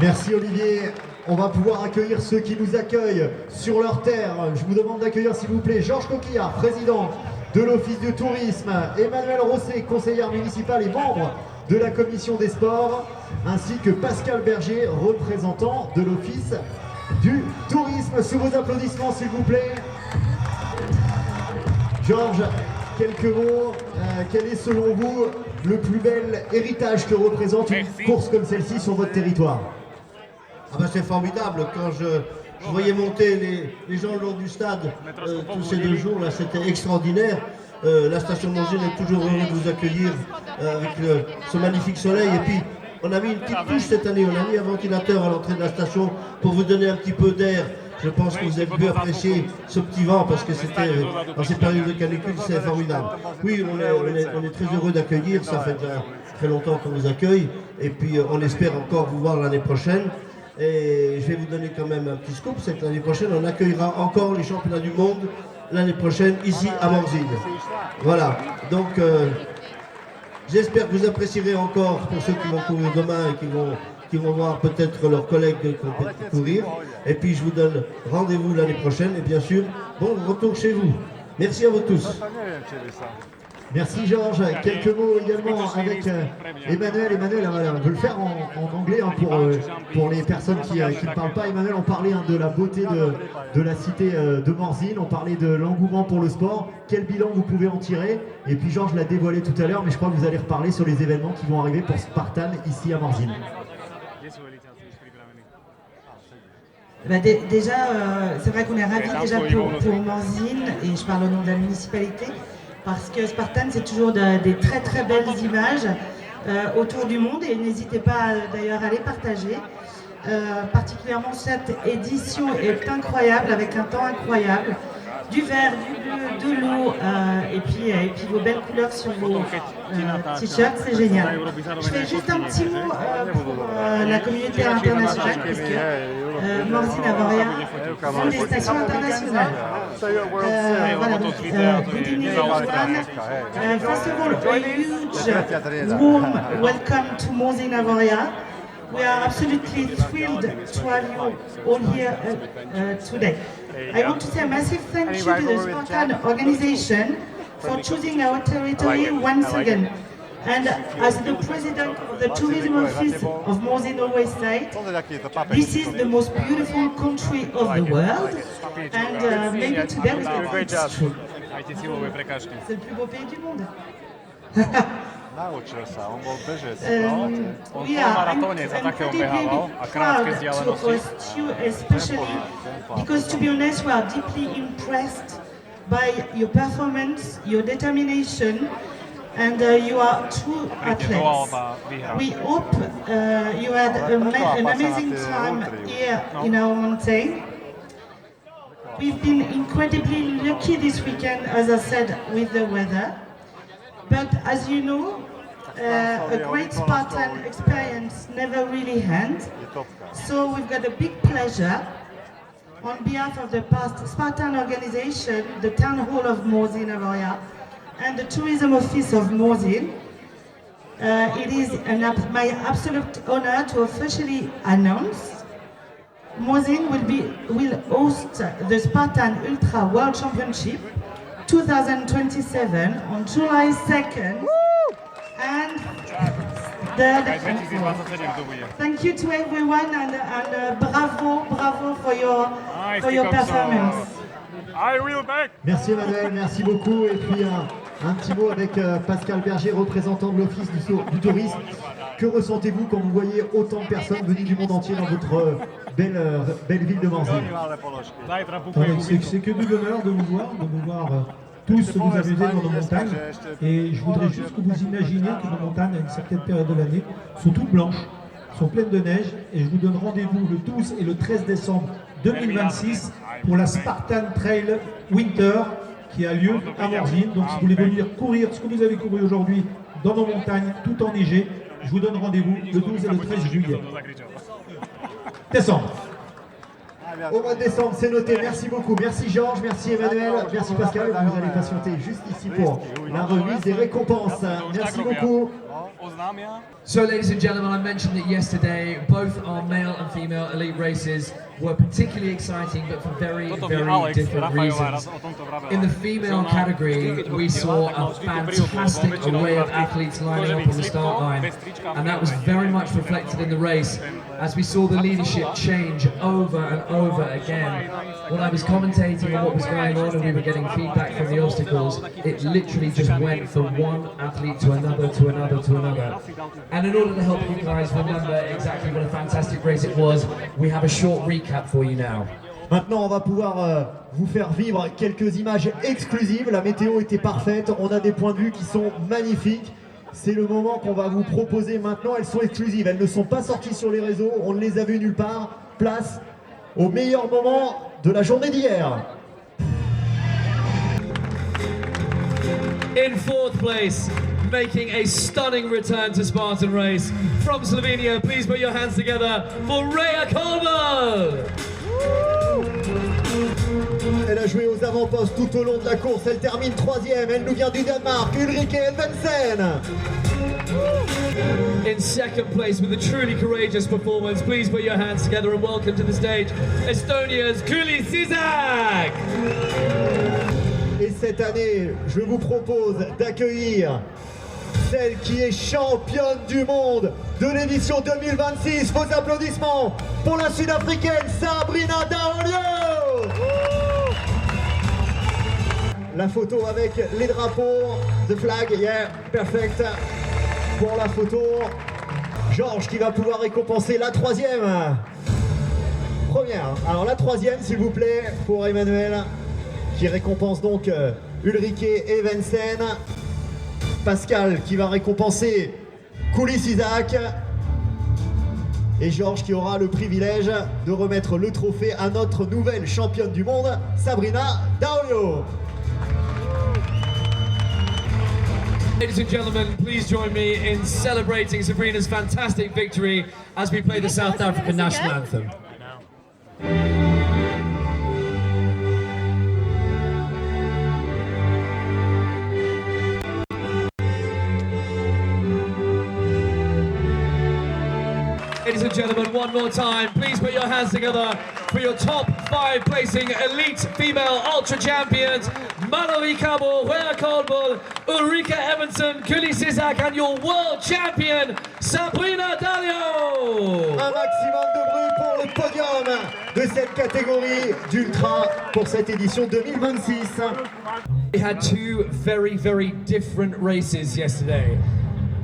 Merci Olivier. On va pouvoir accueillir ceux qui nous accueillent sur leur terre. Je vous demande d'accueillir s'il vous plaît Georges Coquillard, président de l'Office du tourisme, Emmanuel Rosset, conseillère municipale et membre de la commission des sports, ainsi que Pascal Berger, représentant de l'Office du tourisme. Sous vos applaudissements s'il vous plaît. Georges, quelques mots. Quel est selon vous le plus bel héritage que représente une course comme celle-ci sur votre territoire? Ah ben c'est formidable, quand je voyais monter les gens le long du stade tous ces 2 jours, là c'était extraordinaire. La station Morzine est toujours heureuse de vous accueillir avec ce magnifique soleil. Et puis on a mis une petite touche cette année, on a mis un ventilateur à l'entrée de la station pour vous donner un petit peu d'air. Je pense que vous avez pu apprécier ce petit vent parce que c'était, dans ces périodes de canicule, c'est formidable. Oui, on est très heureux d'accueillir, ça fait déjà très longtemps qu'on vous accueille. Et puis on espère encore vous voir l'année prochaine. Et je vais vous donner quand même un petit scoop, c'est que l'année prochaine, on accueillera encore les championnats du monde l'année prochaine ici à Morzine. Voilà, donc j'espère que vous apprécierez encore pour ceux qui vont courir demain et qui vont voir peut-être leurs collègues courir. Et puis je vous donne rendez-vous l'année prochaine et bien sûr, bon retour chez vous. Merci à vous tous. Merci Georges. Quelques mots également avec Emmanuel. Emmanuel, on peut le faire en anglais hein, pour les personnes qui ne parlent pas. Emmanuel, on parlait hein, de la beauté de la cité de Morzine, on parlait de l'engouement pour le sport. Quel bilan vous pouvez en tirer? Et puis Georges l'a dévoilé tout à l'heure, mais je crois que vous allez reparler sur les événements qui vont arriver pour Spartan ici à Morzine. Déjà, c'est vrai qu'on est ravis déjà pour Morzine, et je parle au nom de la municipalité, parce que Spartan, c'est toujours des très très belles images autour du monde, et n'hésitez pas d'ailleurs à les partager. Particulièrement cette édition est incroyable, avec un temps incroyable, du vert, du bleu, de l'eau, et puis vos belles couleurs sur vos t-shirts, c'est génial. Je fais juste un petit mot pour la communauté internationale, parce que Morzine Avoria sont des stations internationales. Voilà, donc, good evening everyone. First of all, a huge warm welcome to Morzine Avoria. We are absolutely thrilled to have you all here today. I want to say a massive thank you to the Spartan organization for choosing our territory once again. And as the president of the tourism office of Morzine Norway State, this is the most beautiful country of the world, and maybe today we can say it's true. C'est le plus beau pays du monde. We are incredibly proud to host you, especially because, to be honest, we are deeply impressed by your performance, your determination, and you are true athletes. We hope you had an amazing time here in our mountain. We've been incredibly lucky this weekend, as I said, with the weather. But as you know, a great Spartan experience never really ends. So we've got a big pleasure on behalf of the past Spartan organization, the Town Hall of Morzine Avoria, and the Tourism Office of Morzine. It is my absolute honor to officially announce Morzine will host the Spartan Ultra World Championship 2027 on July 2nd and 3rd and 4th. Thank you to everyone, and bravo for your performance. I will back. Merci Emmanuel, merci beaucoup. Et puis un petit mot avec Pascal Berger, représentant de l'Office du tourisme. Que ressentez-vous quand vous voyez autant de personnes venues du monde entier dans votre belle ville de Morzine? C'est que du bonheur de vous voir tous vous amuser dans nos montagnes. Et je voudrais juste que vous imaginiez que nos montagnes, à une certaine période de l'année, sont toutes blanches, sont pleines de neige. Et je vous donne rendez-vous le 12 et le 13 décembre 2026 pour la Spartan Trail Winter qui a lieu à Morzine. Donc si vous voulez venir courir ce que vous avez couru aujourd'hui dans nos montagnes, tout enneigé, je vous donne rendez-vous le 12 et le 13 juillet. Décembre. Au mois de décembre, c'est noté. Merci beaucoup. Merci Georges, merci Emmanuel, merci Pascal. Vous allez patienter juste ici pour la remise des récompenses. Merci beaucoup. So, ladies and gentlemen, I mentioned that yesterday both our male and female elite races were particularly exciting, but for very, very different reasons. In the female category, we saw a fantastic array of athletes lining up on the start line, and that was very much reflected in the race as we saw the leadership change over and over again. When I was commentating on what was going on and we were getting feedback from the obstacles, it literally just went from one athlete to another, to another, to another. And in order to help you guys remember exactly what a fantastic race it was, we have a short recap for you now. Maintenant, on va pouvoir vous faire vivre quelques images exclusives. La météo était parfaite, on a des points de vue qui sont magnifiques. C'est le moment qu'on va vous proposer maintenant. Elles sont exclusives, elles ne sont pas sorties sur les réseaux, on ne les a vues nulle part. Place au meilleur moment de la journée d'hier. In fourth place, making a stunning return to Spartan Race from Slovenia. Please put your hands together for Rhea Kolbl. Elle a joué aux avant-postes tout au long de la course. Elle termine troisième. Elle nous vient du Danemark, Ulrike Evensen. In second place with a truly courageous performance, please put your hands together and welcome to the stage Estonia's Kuli Sizak. Et cette année, je vous propose d'accueillir celle qui est championne du monde de l'édition 2026. Vos applaudissements pour la Sud-Africaine Sabrina Daolio. La photo avec les drapeaux, the flag, yeah, perfect. Pour la photo, Georges qui va pouvoir récompenser la troisième. Première, alors la troisième s'il vous plaît pour Emmanuel, qui récompense donc Ulrike Evensen. Pascal qui va récompenser Kuli Sizak. Et Georges qui aura le privilège de remettre le trophée à notre nouvelle championne du monde, Sabrina Daolio. Ladies and gentlemen, please join me in celebrating Sabrina's fantastic victory as we play the South African national anthem. Ladies and gentlemen, one more time, please put your hands together for your top 5 placing elite female ultra champions, Mallory Cabot, Rhea Kolbl, Ulrike Evensen, Kuli Sizak, and your world champion, Sabrina Daolio. Un maximum de bruit pour le podium de cette catégorie d'ultra pour cette édition 2026. We had two very, very different races yesterday.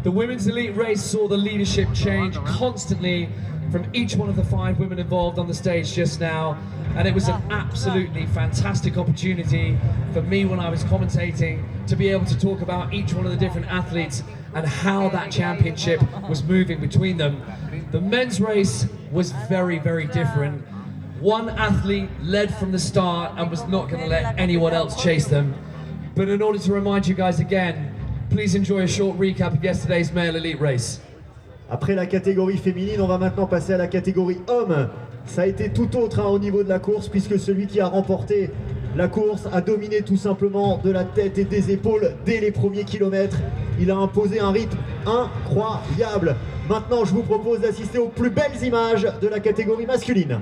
The women's elite race saw the leadership change constantly from each one of the 5 women involved on the stage just now, and it was an absolutely fantastic opportunity for me when I was commentating to be able to talk about each one of the different athletes and how that championship was moving between them. The men's race was very, very different. One athlete led from the start and was not going to let anyone else chase them. But in order to remind you guys again, please enjoy a short recap of yesterday's male elite race. Après la catégorie féminine, on va maintenant passer à la catégorie homme. Ça a été tout autre au niveau de la course, puisque celui qui a remporté la course a dominé tout simplement de la tête et des épaules dès les premiers kilomètres. Il a imposé un rythme incroyable. Maintenant, je vous propose d'assister aux plus belles images de la catégorie masculine.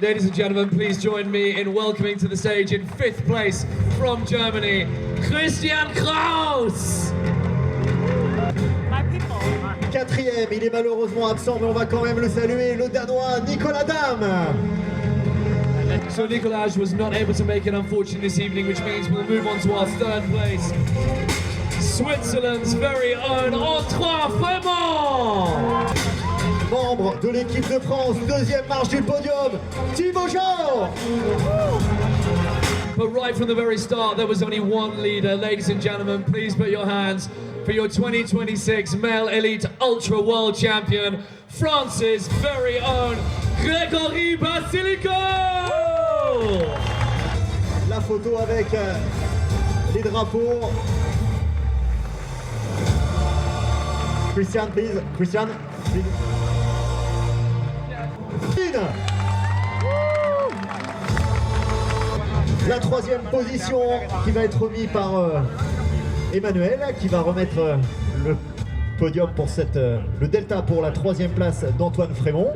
Ladies and gentlemen, please join me in welcoming to the stage in 5th place from Germany, Christian Kraus. 4e, il est malheureusement absent, mais on va quand même le saluer, le Danois Nicolas Dam. So Nicolaj was not able to make it, unfortunately, this evening, which means we'll move on to our third place. Switzerland's very own Antoine Vraiment. Membre de l'équipe de France, deuxième marche du podium, Thibaut Jean. But right from the very start, there was only one leader. Ladies and gentlemen, please put your hands for your 2026 Male Elite Ultra World Champion, France's very own Grégory Basilico. La photo avec les drapeaux. Christian, please. Christian, please. La troisième position qui va être remise par Emmanuel, qui va remettre le podium pour le delta pour la troisième place d'Antoine Frémont.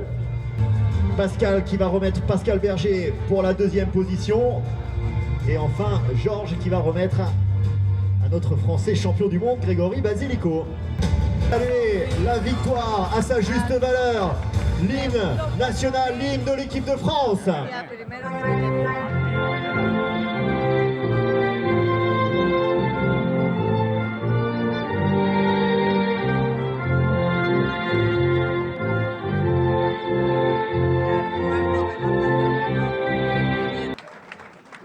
Pascal qui va remettre Pascal Berger pour la deuxième position. Et enfin Georges qui va remettre à notre Français champion du monde, Grégory Basilico. Allez, la victoire à sa juste valeur. L'hymne national, l'hymne de l'équipe de France.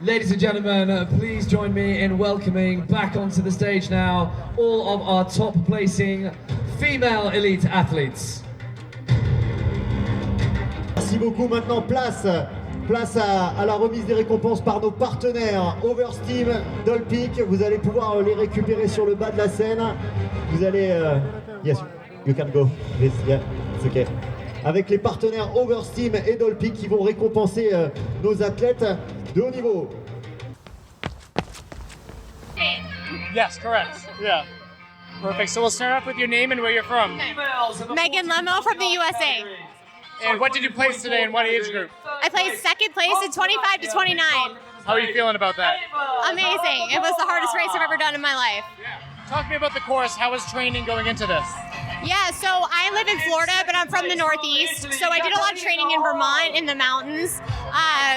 Ladies and gentlemen, please join me in welcoming back onto the stage now all of our top placing female elite athletes. Merci beaucoup. Maintenant, place à la remise des récompenses par nos partenaires Oversteam, Dolpic. Vous allez pouvoir les récupérer sur le bas de la scène. Vous allez... yes, you can go. Yes, yeah, it's okay. Avec les partenaires Oversteam et Dolpic qui vont récompenser nos athlètes de haut niveau. Yes, correct. Yeah. Perfect. So we'll start off with your name and where you're from. Megan Lemo from the USA. And what did you place today in what age group? I placed second place in 25 to 29. How are you feeling about that? Amazing. It was the hardest race I've ever done in my life. Talk to me about the course. How was training going into this? Yeah, so I live in Florida, but I'm from the Northeast. So I did a lot of training in Vermont in the mountains.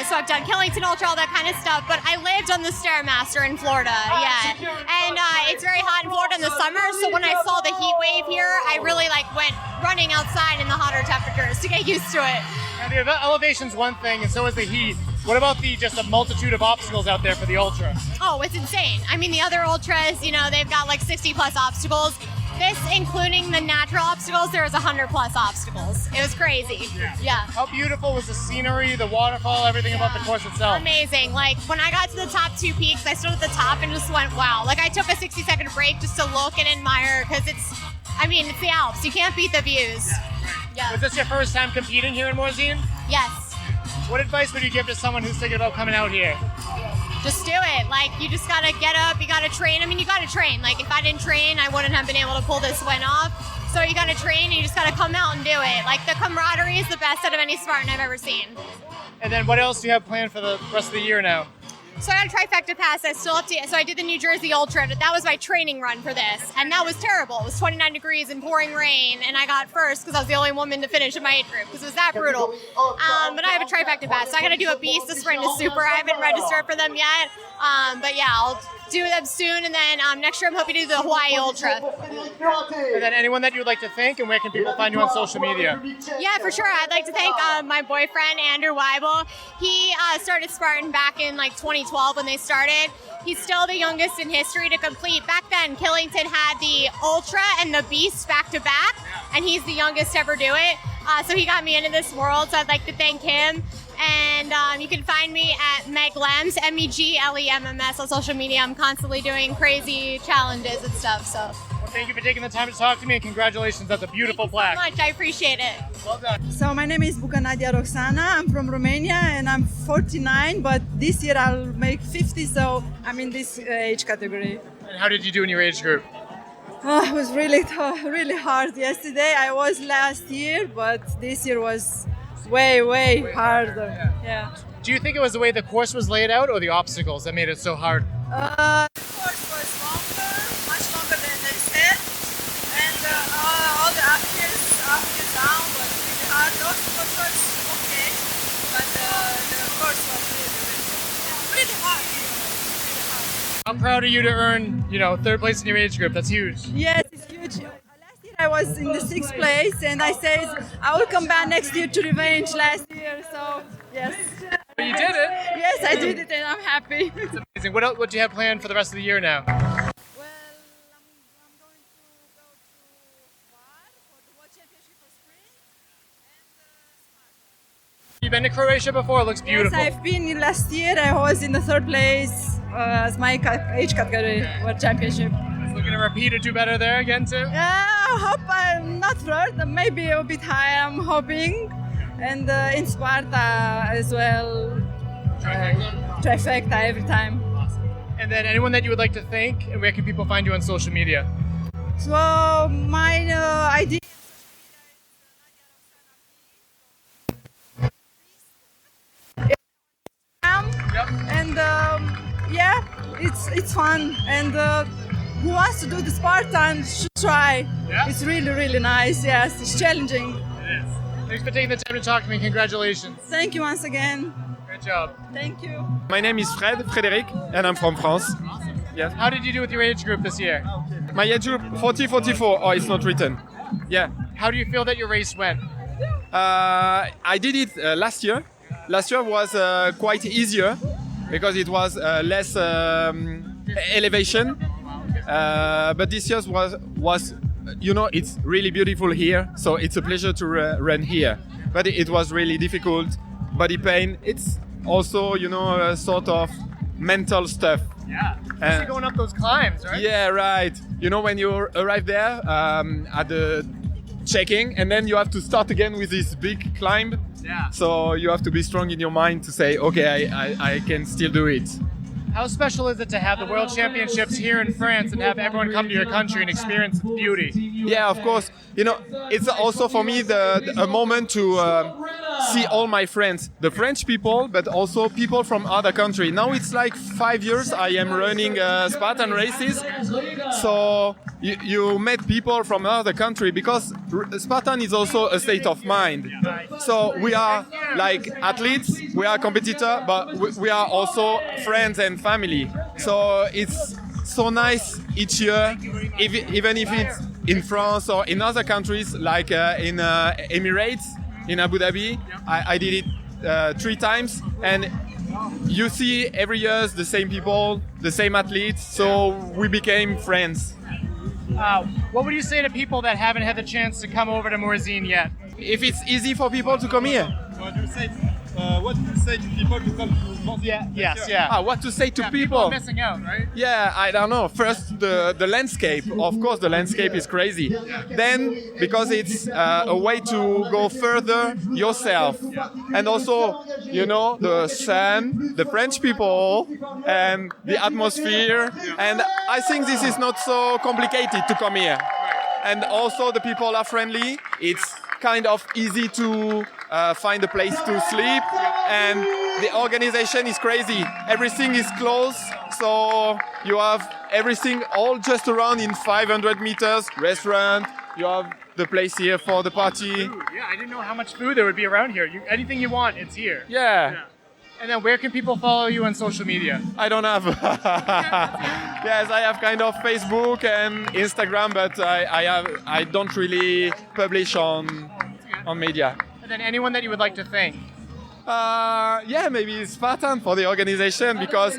So I've done Killington Ultra, all that kind of stuff. But I lived on the Stairmaster in Florida, yeah. And it's very hot in Florida in the summer. So when I saw the heat wave here, I really went running outside in the hotter temperatures to get used to it. Now, the elevation's one thing, and so is the heat. What about just a multitude of obstacles out there for the ultra? Oh, it's insane. I mean, the other ultras, they've got 60 plus obstacles. This, including the natural obstacles, there was 100 plus obstacles. It was crazy. Yeah. How beautiful was the scenery, the waterfall, everything about the course itself? Amazing. When I got to the top two peaks, I stood at the top and just went, wow. I took a 60-second break just to look and admire because it's the Alps. You can't beat the views. Yeah. Was this your first time competing here in Morzine? Yes. What advice would you give to someone who's thinking about coming out here? Just do it. You just gotta get up, you gotta train. You gotta train. If I didn't train, I wouldn't have been able to pull this win off. So you gotta train and you just gotta come out and do it. The camaraderie is the best out of any Spartan I've ever seen. And then what else do you have planned for the rest of the year now? So I got a trifecta pass. So I did the New Jersey Ultra. That was my training run for this. And that was terrible. It was 29 degrees and pouring rain. And I got first because I was the only woman to finish in my age group because it was that brutal. But I have a trifecta pass. So I got to do a beast, a sprint, a super. I haven't registered for them yet. But yeah, I'll do them soon. And then next year I'm hoping to do the Hawaii Ultra. And then anyone that you would like to thank, and where can people find you on social media? Yeah, for sure. I'd like to thank my boyfriend, Andrew Weibel. He started Spartan back in 2012 when they started. He's still the youngest in history to complete. Back then, Killington had the Ultra and the Beast back to back, and he's the youngest to ever do it. So he got me into this world, so I'd like to thank him. And you can find me at Meg Lems, MEGLEMMS on social media. I'm constantly doing crazy challenges and stuff. So. Well, thank you for taking the time to talk to me, and congratulations. That's a beautiful plaque. Thank you so much. I appreciate it. Well done. So my name is Bucanadia Roxana. I'm from Romania, and I'm 49. But this year I'll make 50, so I'm in this age category. And how did you do in your age group? Oh, it was really hard. Yesterday I was last year, but this year was way harder. Yeah. Do you think it was the way the course was laid out or the obstacles that made it so hard? The course was much longer than they said, and all the up and down was really hard. The obstacles was okay, but the course was really How proud are you to earn, third place in your age group? That's huge. Yes, it's huge. Last year I was in the 6th place, and I said I will come back next year to revenge last year. So yes. But you did it. Yes, I did it, and I'm happy. It's amazing. What do you have planned for the rest of the year now? You've been to Croatia before? It looks beautiful. Yes, I've been last year. I was in the 3rd place as my age category World Championship. Looking to repeat or do better there again too? Yeah, I hope I'm not 3rd, maybe a bit higher, I'm hoping. And in Sparta as well. Trifecta every time. Awesome. And then anyone that you would like to thank, and where can people find you on social media? So my ID. And yeah, it's fun, and who wants to do the Spartan should try. Yeah? It's really, really nice. Yes, it's challenging. It is. Thanks for taking the time to talk to me. Congratulations. Thank you once again. Great job. Thank you. My name is Frédéric, and I'm from France. Yes. How did you do with your age group this year? My age group 40-44. Oh, it's not written. Yeah. How do you feel that your race went? I did it last year. Last year was quite easier because it was less elevation. But this year was it's really beautiful here, so it's a pleasure to run here. But it was really difficult, body pain. It's also a sort of mental stuff. Yeah, especially going up those climbs, right? Yeah, right. When you arrive there at the checking, and then you have to start again with this big climb. Yeah. So you have to be strong in your mind to say, okay, I can still do it. How special is it to have the World Championships here in France and have everyone come to your country and experience its beauty? Yeah, of course. It's also for me a moment to see all my friends, the French people, but also people from other countries. Now it's like 5 years I am running Spartan Races. So you met people from other country because Spartan is also a state of mind. So we are like athletes, we are competitors, but we are also friends and family. So it's so nice each year, even if it's in France or in other countries like in Emirates, in Abu Dhabi. I did it 3 times, and you see every year the same people, the same athletes, so we became friends. What would you say to people that haven't had the chance to come over to Morzine yet? If it's easy for people to come here. What do you say to people to come to Morzine? Yeah. What to say to people? People are missing out, right? Yeah, I don't know. First, the landscape. Of course, the landscape is crazy. Then, because it's a way to go further yourself. And also, the sun, the French people, and the atmosphere. And I think this is not so complicated to come here. And also, the people are friendly. It's kind of easy to find a place to sleep, and the organization is crazy. Everything is close, so you have everything all just around in 500 meters. Restaurant, you have the place here for the party. Yeah, I didn't know how much food there would be around here. Anything you want, it's here. Yeah. And then where can people follow you on social media? I don't have. Yes, I have kind of Facebook and Instagram, but I don't really publish on media. And then anyone that you would like to thank? Maybe Spartan for the organization, because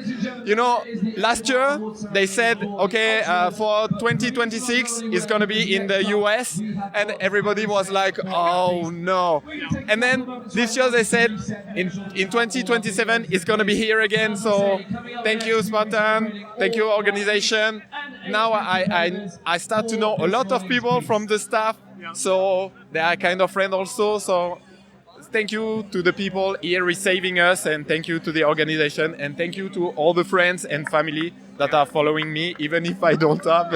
last year they said for 2026 it's gonna be in the US, and everybody was like, oh no. And then this year they said in 2027 it's gonna be here again. So thank you, Spartan, thank you, organization. Now I start to know a lot of people from the staff, so they are kind of friends also. So thank you to the people here receiving us, and thank you to the organization, and thank you to all the friends and family that are following me, even if I don't have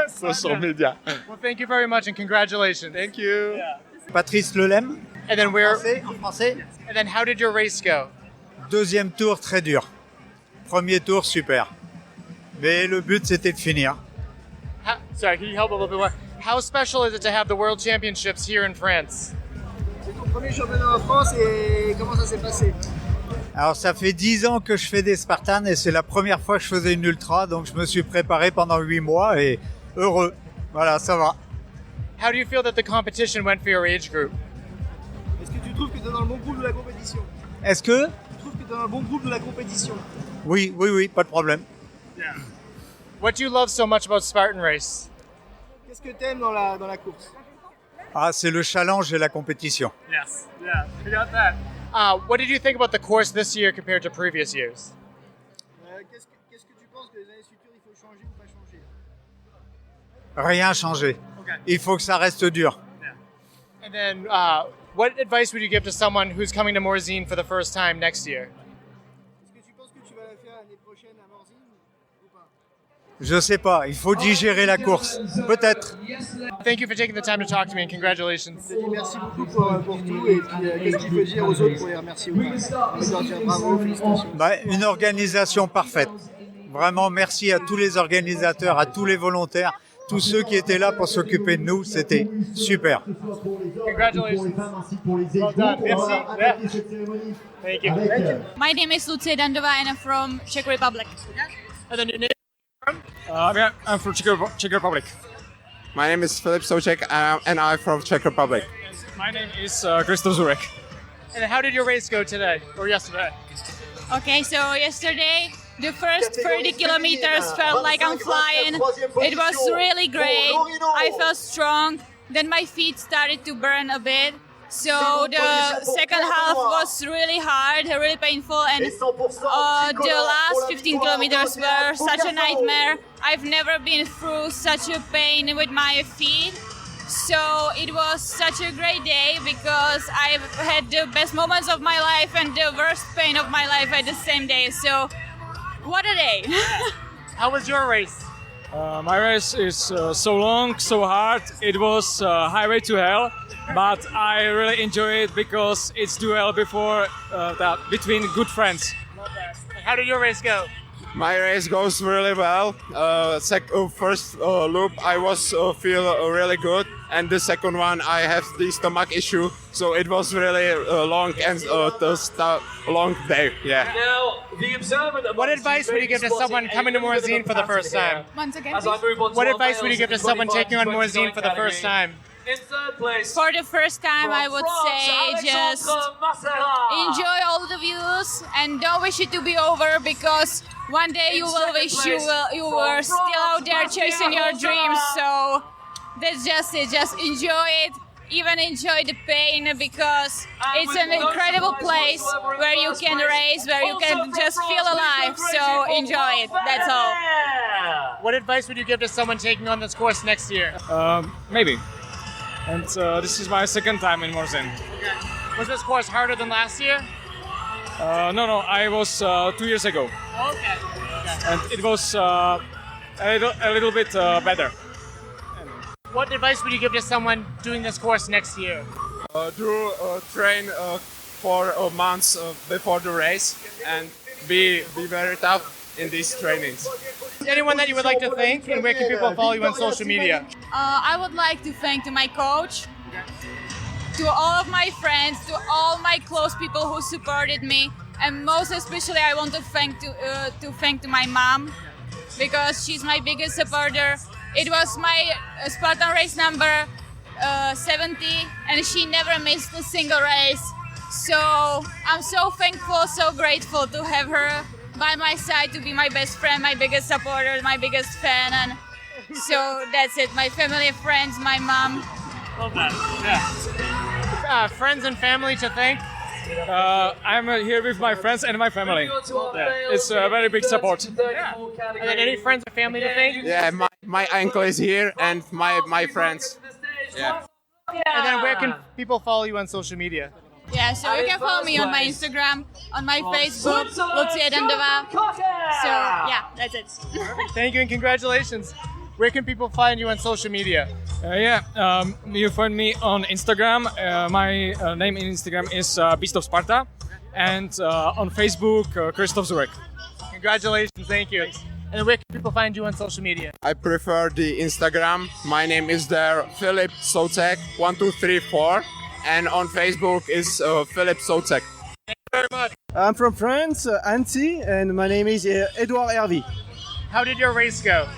social media. Well, thank you very much, and congratulations. Thank you. Yeah. Patrice Lelem. And then where? En français. And then how did your race go? Deuxième tour très dur. Premier tour super. Mais le but c'était de finir. Sorry, can you help a little bit more? How special is it to have the World Championships here in France? C'est ton premier championnat en France, et comment ça s'est passé? Alors ça fait 10 ans que je fais des Spartans et c'est la première fois que je faisais une ultra, donc je me suis préparé pendant 8 mois et heureux. Voilà, ça va. How do you feel that the competition went for your age group? Est-ce que tu trouves que tu es dans le bon groupe de la compétition? Est-ce que? Tu trouves que tu es dans le bon groupe de la compétition? Oui, pas de problème. Yeah. What do you love so much about Spartan Race? Qu'est-ce que tu aimes dans la course? Ah, c'est le challenge et la compétition. Yes. Yeah, we got that. What did you think about the course this year compared to previous years? Qu'est-ce que tu penses que les années futures, il faut changer ou pas changer? Rien changé. Okay. Il faut que ça reste dur. Yeah. And then, what advice would you give to someone who's coming to Morzine for the first time next year? Est-ce que tu penses que tu vas la faire l'année prochaine à Morzine ou pas? Je sais pas, il faut digérer la course. Peut-être. Thank you for taking the time to talk to me and congratulations. Merci beaucoup pour tout et puis qu'est-ce qu'il faut dire aux autres pour les remercier ou pas? On leur dire bravo, félicitations. Une organisation parfaite. Vraiment, merci à tous les organisateurs, à tous les volontaires, tous ceux qui étaient là pour s'occuper de nous. C'était super. Congratulations. Well done. Merci. Yeah. Thank you. My name is Lucia Dandova and I'm from Czech Republic. And then your name? I'm from Czech Republic. My name is Filip Souček and I'm from Czech Republic. My name is Kristof Zurek. And how did your race go today or yesterday? Okay, so yesterday the first 30 kilometers felt like I'm flying. It was really great. I felt strong. Then my feet started to burn a bit. So the second half was really hard, really painful, and the last 15 kilometers were such a nightmare. I've never been through such a pain with my feet. So it was such a great day because I've had the best moments of my life and the worst pain of my life at the same day. So what a day. How was your race? My race is so long, so hard. It was highway to hell, but I really enjoy it because it's duel before that between good friends. How did your race go? My race goes really well. First loop I was feel really good, and the second one I have the stomach issue, so it was really long and long day. Yeah. Now, the observer. What advice would you give to someone coming to Morzine for the first time? Once again, what advice would you give to someone taking on Morzine for the first time? In third place. For the first time, I would say just enjoy all the views and don't wish it to be over because one day you will wish you were still out there chasing your dreams. So that's just it. Just enjoy it. Even enjoy the pain because it's an incredible place where you can race, where you can just feel alive. So enjoy it. That's all. What advice would you give to someone taking on this course next year? Maybe. And this is my second time in Morzine. Okay. Was this course harder than last year? No, I was 2 years ago. Okay. And it was a little bit better. What advice would you give to someone doing this course next year? Train for months before the race and be very tough in these trainings. Anyone that you would like to thank, and where can people follow you on social media? I would like to thank my coach, to all of my friends, to all my close people who supported me, and most especially I want to thank my mom because she's my biggest supporter. It was my Spartan race number 70, and she never missed a single race. So I'm so thankful, so grateful to have her by my side, to be my best friend, my biggest supporter, my biggest fan, and so that's it. My family, friends, my mom. Love that. Yeah. Friends and family to thank. I'm here with my friends and my family. Yeah. It's a very big support. Yeah. And then any friends or family to thank? Yeah, my uncle is here and my friends. Yeah. And then where can people follow you on social media? Yeah, so you can follow me on my Instagram, on my Facebook, Lucia Dandova. So yeah, that's it. Thank you and congratulations. Where can people find you on social media? You find me on Instagram. My name in Instagram is Beast of Sparta, and on Facebook, Kristof Zurek. Congratulations, thank you. And where can people find you on social media? I prefer the Instagram. My name is there, Filip Souček 1234, and on Facebook is Filip Souček. Thank you very much. I'm from France, Annecy, and my name is Edouard Hervy. How did your race go?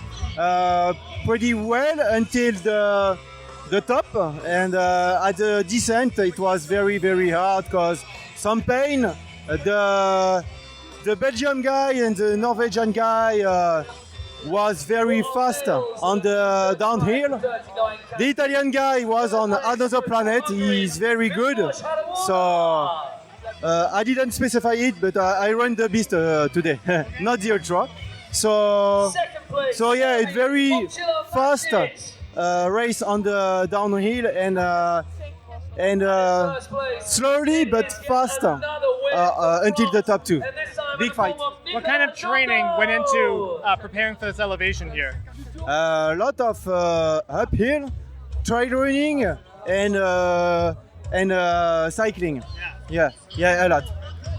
Pretty well until the top, and at the descent it was very, very hard because some pain. The Belgian guy and the Norwegian guy was very fast on the downhill. The Italian guy was on another planet. He's very good. So I didn't specify it, but I ran the beast today, not the ultra. So yeah, it's very fast race on the downhill and slowly but fast until the top two. Big fight. What kind of training went into preparing for this elevation here? A lot of uphill, trail running, and cycling. Yeah, a lot.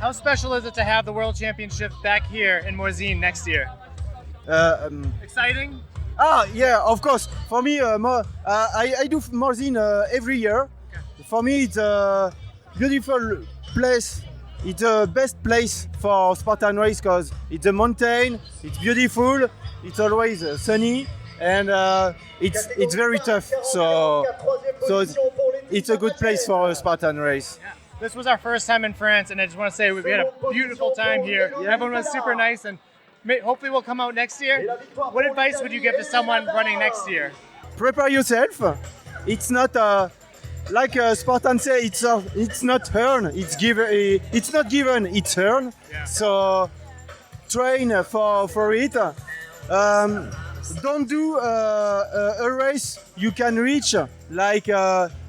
How special is it to have the World Championship back here in Morzine next year? Exciting? Yeah, of course. For me, I do Morzine every year. For me, it's a beautiful place. It's the best place for Spartan race because it's a mountain, it's beautiful, it's always sunny, and it's very tough. So it's a good place for a Spartan race. Yeah. This was our first time in France, and I just want to say we had a beautiful time here. Everyone was super nice, and hopefully we'll come out next year. What advice would you give to someone running next year? Prepare yourself. It's not like Spartan say, it's not earned. It's given. It's not given. It's earned. Yeah. So train for it. Don't do a race you can reach. Like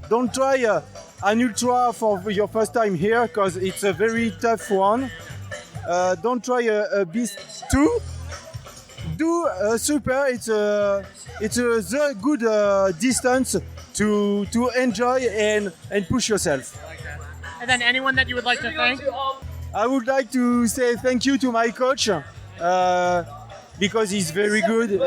don't try an ultra for your first time here because it's a very tough one. Don't try a beast too. Do a super. It's a good distance to enjoy and push yourself. I like that. And then anyone that you would like to thank? I would like to say thank you to my coach because he's very good.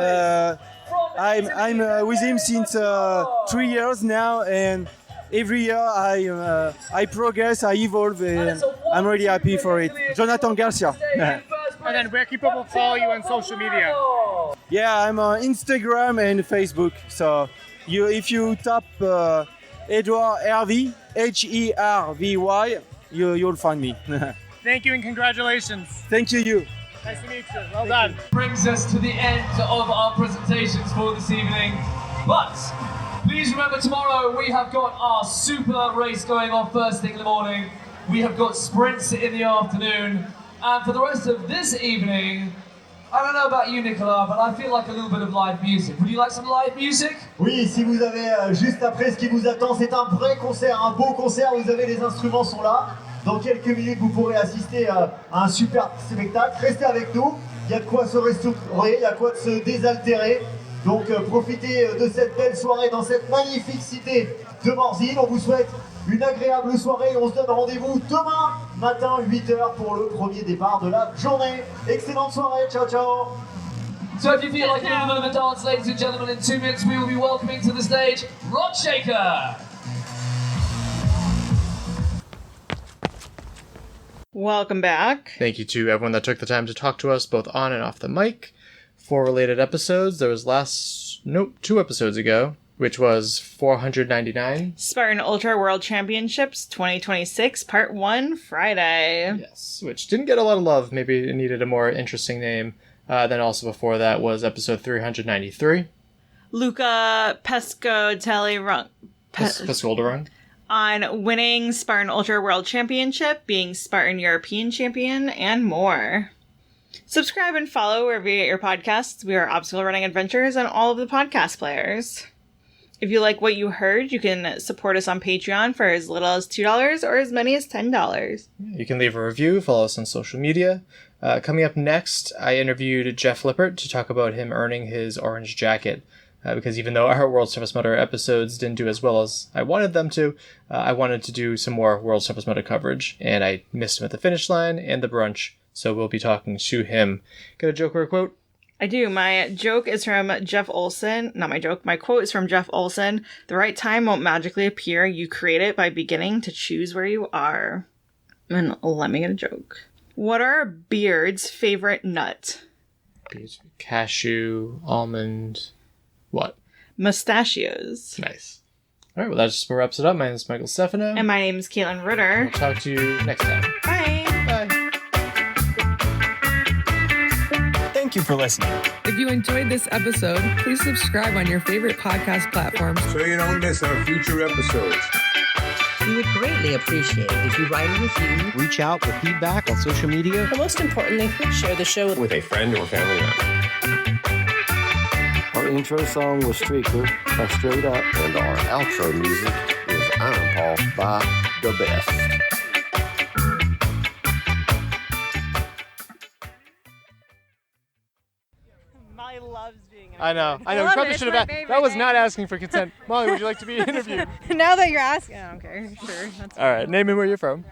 I'm with him since 3 years now, and every year I progress, I evolve, and I'm really happy for it. Jonathan Garcia. And then where can people follow you on social media? Yeah, I'm on Instagram and Facebook. So if you tap Edouard Hervy, Hervy, you'll find me. Thank you and congratulations. Thank you. Nice to meet you. Well done. Brings us to the end of our presentations for this evening. But please remember, tomorrow we have got our super race going on first thing in the morning. We have got sprints in the afternoon. And for the rest of this evening, I don't know about you, Nicolas, but I feel like a little bit of live music. Would you like some live music? Oui, si vous avez juste après ce qui vous attend, c'est un vrai concert, un beau concert. Vous avez les instruments sont là. Dans quelques minutes, vous pourrez assister à un super spectacle. Restez avec nous. Il y a de quoi se restaurer, il y a de quoi se désaltérer. Donc profitez de cette belle soirée dans cette magnifique cité de Morzine. On vous souhaite une agréable soirée. On se donne rendez-vous demain matin 8h pour le premier départ de la journée. Excellente soirée. Ciao, ciao. So if you feel like you're in the middle of a dance, ladies and gentlemen, in 2 minutes we will be welcoming to the stage Rod Shaker. Welcome back. Thank you to everyone that took the time to talk to us both on and off the mic. 4 related episodes. There was 2 episodes ago, which was 499. Spartan Ultra World Championships 2026, Part 1, Friday. Yes, which didn't get a lot of love. Maybe it needed a more interesting name. Then also before that was episode 393. Luca Pescotelli Pescolderung. On winning Spartan Ultra World Championship, being Spartan European Champion, and more. Subscribe and follow wherever you get your podcasts. We are Obstacle Running Adventures on all of the podcast players. If you like what you heard, you can support us on Patreon for as little as $2 or as many as $10. You can leave a review, follow us on social media. Coming up next, I interviewed Jeff Lippert to talk about him earning his orange jacket. Because even though our World Surface Motor episodes didn't do as well as I wanted them to, I wanted to do some more World Surface Motor coverage, and I missed him at the finish line and the brunch, so we'll be talking to him. Got a joke or a quote? I do. My joke is from Jeff Olson. Not my joke. My quote is from Jeff Olson. The right time won't magically appear. You create it by beginning to choose where you are. And let me get a joke. What are Beard's favorite nut? Cashew, almond, what? Mustachios. Nice. All right, well, that just wraps it up. My name is Michael Stefano. And my name is Caitlin Ritter. We'll talk to you next time. Bye. Bye. Thank you for listening. If you enjoyed this episode, please subscribe on your favorite podcast platforms so you don't miss our future episodes. We would greatly appreciate it if you write a review, Reach out with feedback on social media, but most importantly, share the show with a friend or family member. Our intro song was Streaker by Straight Up. And our outro music is I'm Paul by The Best. Molly loves being interviewed. I know. We probably should have. That was not asking for consent. Molly, would you like to be interviewed? Now that you're asking, I don't care. Sure. That's All right. Name and where you're from.